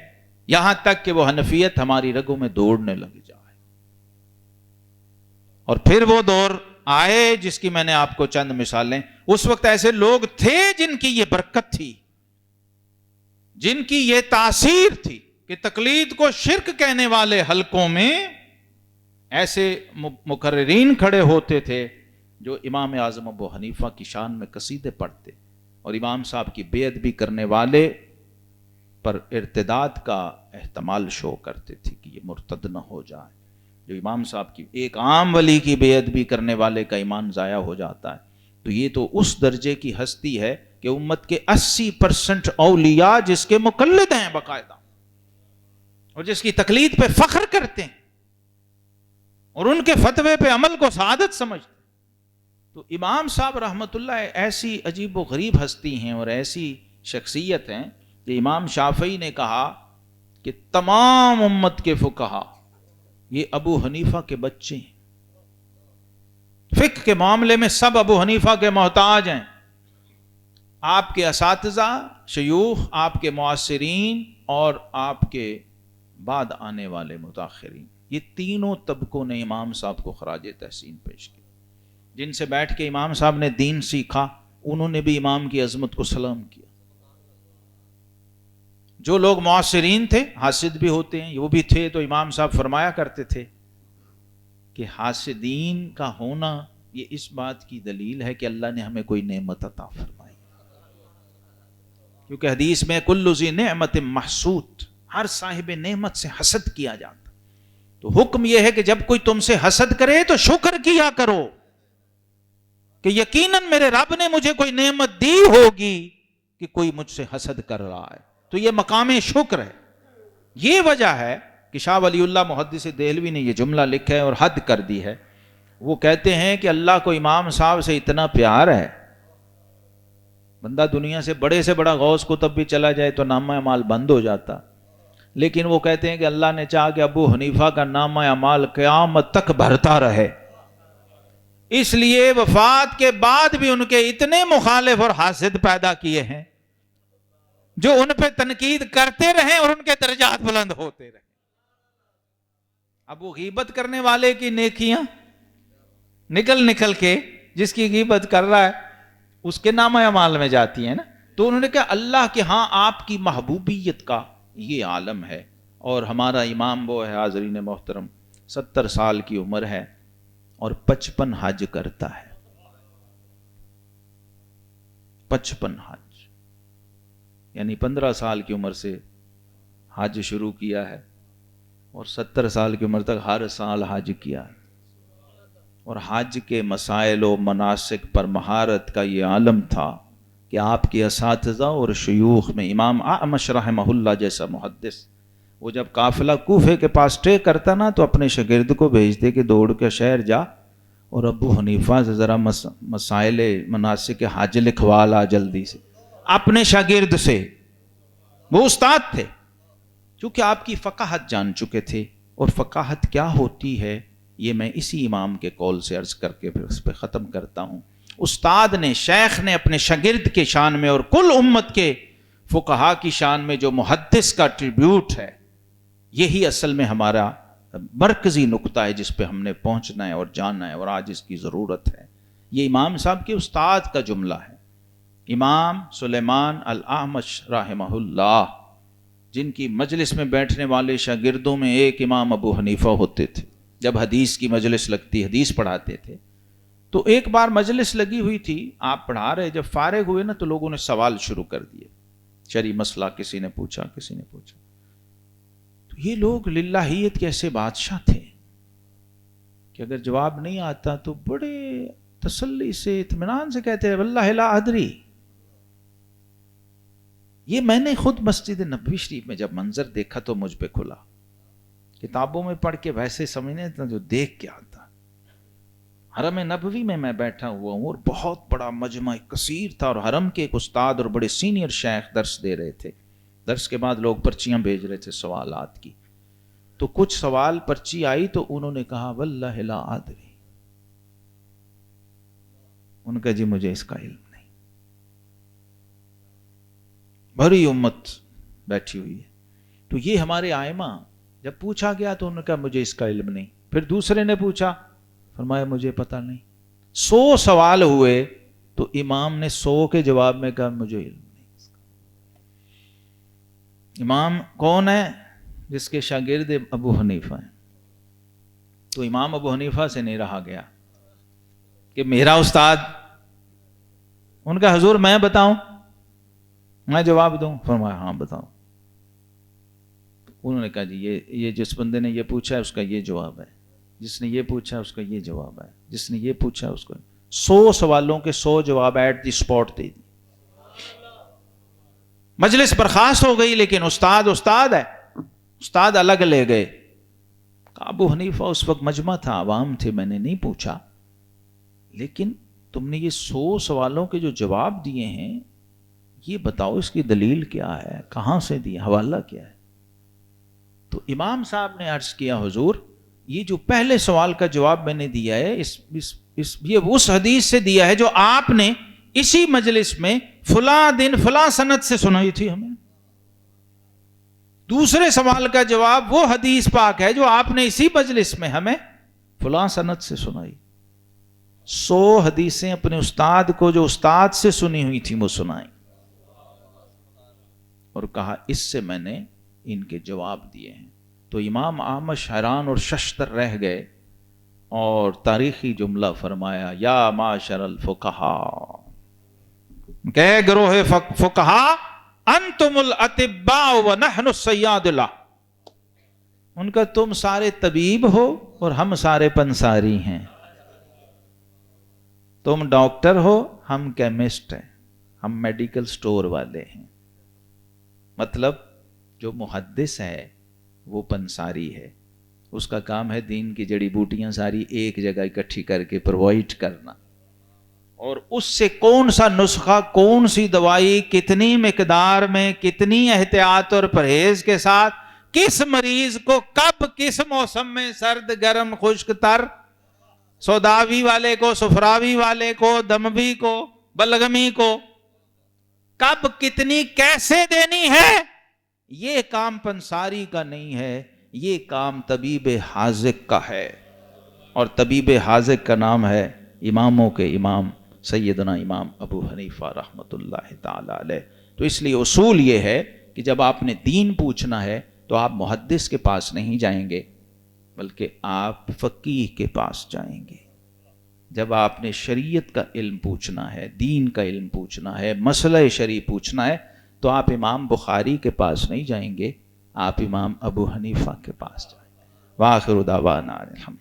یہاں تک کہ وہ حنفیت ہماری رگوں میں دوڑنے لگ جائے۔ اور پھر وہ دور آئے جس کی میں نے آپ کو چند مثالیں، اس وقت ایسے لوگ تھے جن کی یہ برکت تھی، جن کی یہ تاثیر تھی کہ تقلید کو شرک کہنے والے حلقوں میں ایسے مقررین کھڑے ہوتے تھے جو امام اعظم ابو حنیفہ کی شان میں قصیدے پڑھتے اور امام صاحب کی بیعت بھی کرنے والے پر ارتداد کا احتمال شو کرتے تھے کہ یہ مرتد نہ ہو جائے۔ جو امام صاحب کی ایک عام ولی کی بیعت بھی کرنے والے کا ایمان ضائع ہو جاتا ہے، تو یہ تو اس درجے کی ہستی ہے کہ امت کے 80% اولیاء جس کے مقلد ہیں باقاعدہ، اور جس کی تقلید پہ فخر کرتے ہیں اور ان کے فتوے پہ عمل کو سعادت سمجھتے ہیں۔ تو امام صاحب رحمت اللہ ایسی عجیب و غریب ہستی ہیں اور ایسی شخصیت ہیں کہ امام شافعی نے کہا کہ تمام امت کے فقہا یہ ابو حنیفہ کے بچے ہیں، فقہ کے معاملے میں سب ابو حنیفہ کے محتاج ہیں، آپ کے اساتذہ، شیوخ، آپ کے معاصرین اور آپ کے بعد آنے والے متاخرین، یہ تینوں طبقوں نے امام صاحب کو خراج تحسین پیش کیا۔ جن سے بیٹھ کے امام صاحب نے دین سیکھا انہوں نے بھی امام کی عظمت کو سلام کیا۔ جو لوگ معاصرین تھے، حاسد بھی ہوتے ہیں، وہ بھی تھے، تو امام صاحب فرمایا کرتے تھے کہ حاسدین کا ہونا یہ اس بات کی دلیل ہے کہ اللہ نے ہمیں کوئی نعمت عطا فرمائی، کیونکہ حدیث میں کل ذی نعمت محسود، ہر صاحب نعمت سے حسد کیا جاتا، تو حکم یہ ہے کہ جب کوئی تم سے حسد کرے تو شکر کیا کرو کہ یقیناً میرے رب نے مجھے کوئی نعمت دی ہوگی کہ کوئی مجھ سے حسد کر رہا ہے، تو یہ مقام شکر ہے۔ یہ وجہ ہے کہ شاہ ولی اللہ محدث دہلوی نے یہ جملہ لکھا ہے اور حد کر دی ہے، وہ کہتے ہیں کہ اللہ کو امام صاحب سے اتنا پیار ہے، بندہ دنیا سے بڑا غوث قطب بھی چلا جائے تو نامہ اعمال بند ہو جاتا، لیکن وہ کہتے ہیں کہ اللہ نے چاہا کہ ابو حنیفہ کا نامہ اعمال قیامت تک بھرتا رہے، اس لیے وفات کے بعد بھی ان کے اتنے مخالف اور حاسد پیدا کیے ہیں جو ان پہ تنقید کرتے رہیں اور ان کے درجات بلند ہوتے رہیں۔ اب وہ غیبت کرنے والے کی نیکیاں نکل کے جس کی غیبت کر رہا ہے اس کے نامہ اعمال میں جاتی ہیں نا، تو انہوں نے کہا اللہ کے ہاں آپ کی محبوبیت کا یہ عالم ہے، اور ہمارا امام وہ ہے حاضرین محترم 70 سال کی عمر ہے اور 55 حج کرتا ہے، 55 حج، یعنی 15 سال کی عمر سے حج شروع کیا ہے اور 70 سال کی عمر تک ہر سال حج کیا ہے، اور حج کے مسائل و مناسک پر مہارت کا یہ عالم تھا کہ آپ کے اساتذہ اور شیوخ میں امام اعمش رحمہ اللہ جیسا محدث، وہ جب قافلہ کوفے کے پاس اسٹے کرتا نا تو اپنے شاگرد کو بھیجتے کہ دوڑ کے شہر جا اور ابو حنیفہ سے ذرا مسائل مناسک حج لکھوا لا جلدی سے، اپنے شاگرد سے، وہ استاد تھے، چونکہ آپ کی فقاہت جان چکے تھے، اور فقاہت کیا ہوتی ہے یہ میں اسی امام کے قول سے عرض کر کے پھر اس پہ ختم کرتا ہوں۔ استاد نے، شیخ نے اپنے شاگرد کے شان میں اور کل امت کے فقہا کی شان میں جو محدث کا ٹریبیوٹ ہے، یہی اصل میں ہمارا مرکزی نقطہ ہے جس پہ ہم نے پہنچنا ہے اور جاننا ہے، اور آج اس کی ضرورت ہے۔ یہ امام صاحب کے استاد کا جملہ ہے، امام سلیمان الاعمش رحمہ اللہ، جن کی مجلس میں بیٹھنے والے شاگردوں میں ایک امام ابو حنیفہ ہوتے تھے. جب حدیث کی مجلس لگتی، حدیث پڑھاتے تھے، تو ایک بار مجلس لگی ہوئی تھی، آپ پڑھا رہے، جب فارغ ہوئے نا تو لوگوں نے سوال شروع کر دیے. شرعی مسئلہ کسی نے پوچھا، کسی نے پوچھا. تو یہ لوگ للہیت کے ایسے بادشاہ تھے کہ اگر جواب نہیں آتا تو بڑے تسلی سے، اطمینان سے کہتے ہیں واللہ لا ادری. یہ میں نے خود مسجد نبوی شریف میں جب منظر دیکھا تو مجھ پہ کھلا. کتابوں میں پڑھ کے ویسے سمجھنے تھا، جو دیکھ کے آتا. حرم نبوی میں بیٹھا ہوا ہوں اور بہت بڑا مجمع کثیر تھا، اور حرم کے ایک استاد اور بڑے سینئر شیخ درس دے رہے تھے. درس کے بعد لوگ پرچیاں بھیج رہے تھے سوالات کی. تو کچھ سوال پرچی آئی تو انہوں نے کہا واللہ لا ادری. ان کا جی مجھے اس کا علم نہیں. بھری امت بیٹھی ہوئی ہے. تو یہ ہمارے ائمہ، جب پوچھا گیا تو انہوں نے کہا مجھے اس کا علم نہیں. پھر دوسرے نے پوچھا، فرمایا مجھے پتہ نہیں. 100 سوال ہوئے تو امام نے 100 کے جواب میں کہا مجھے علم نہیں. امام کون ہے؟ جس کے شاگرد ابو حنیفہ ہیں. تو امام ابو حنیفہ سے نہیں رہا گیا کہ میرا استاد. ان کا حضور میں بتاؤں، میں جواب دوں؟ فرمایا ہاں بتاؤ. انہوں نے کہا جی یہ جس بندے نے یہ پوچھا ہے اس کا یہ جواب ہے، جس نے یہ پوچھا اس کا یہ جواب ہے، جس نے یہ پوچھا اس کا. 100 سوالوں کے 100 جواب ایٹ دی سپاٹ دے دی. مجلس برخاست ہو گئی، لیکن استاد ہے. استاد الگ لے گئے. ابو حنیفہ اس وقت مجمع تھا، عوام تھے، میں نے نہیں پوچھا، لیکن تم نے یہ 100 سوالوں کے جو جواب دیے ہیں، یہ بتاؤ اس کی دلیل کیا ہے، کہاں سے دی، حوالہ کیا ہے. تو امام صاحب نے عرض کیا حضور یہ جو پہلے سوال کا جواب میں نے دیا ہے یہ اس حدیث سے دیا ہے جو آپ نے اسی مجلس میں فلاں دن فلاں سند سے سنائی تھی ہمیں. دوسرے سوال کا جواب وہ حدیث پاک ہے جو آپ نے اسی مجلس میں ہمیں فلاں سند سے سنائی. 100 حدیثیں اپنے استاد کو جو استاد سے سنی ہوئی تھی وہ سنائیں، اور کہا اس سے میں نے ان کے جواب دیے ہیں. تو امام اعمش حیران اور ششدر رہ گئے اور تاریخی جملہ فرمایا یا معاشر الفقہاء، کہ گروہ فقہاء انتم الاطباء ونحن الصیاد لا. ان کا تم سارے طبیب ہو اور ہم سارے پنساری ہیں. تم ڈاکٹر ہو، ہم کیمسٹ ہیں، ہم میڈیکل سٹور والے ہیں. مطلب جو محدث ہے وہ پنساری ہے، اس کا کام ہے دین کی جڑی بوٹیاں ساری ایک جگہ اکٹھی کر کے پرووائڈ کرنا، اور اس سے کون سا نسخہ، کون سی دوائی، کتنی مقدار میں، کتنی احتیاط اور پرہیز کے ساتھ، کس مریض کو کب کس موسم میں، سرد گرم خشک تر، سوداوی والے کو، صفراوی والے کو، دموی کو، بلغمی کو، کب کتنی کیسے دینی ہے، یہ کام پنساری کا نہیں ہے، یہ کام طبیب حاذق کا ہے. اور طبیب حاذق کا نام ہے اماموں کے امام سیدنا امام ابو حنیفہ رحمۃ اللہ تعالی علیہ. تو اس لیے اصول یہ ہے کہ جب آپ نے دین پوچھنا ہے تو آپ محدث کے پاس نہیں جائیں گے بلکہ آپ فقیہ کے پاس جائیں گے. جب آپ نے شریعت کا علم پوچھنا ہے، دین کا علم پوچھنا ہے، مسئلہ شرعی پوچھنا ہے، تو آپ امام بخاری کے پاس نہیں جائیں گے، آپ امام ابو حنیفہ کے پاس جائیں گے. وآخر دعوانا الحمد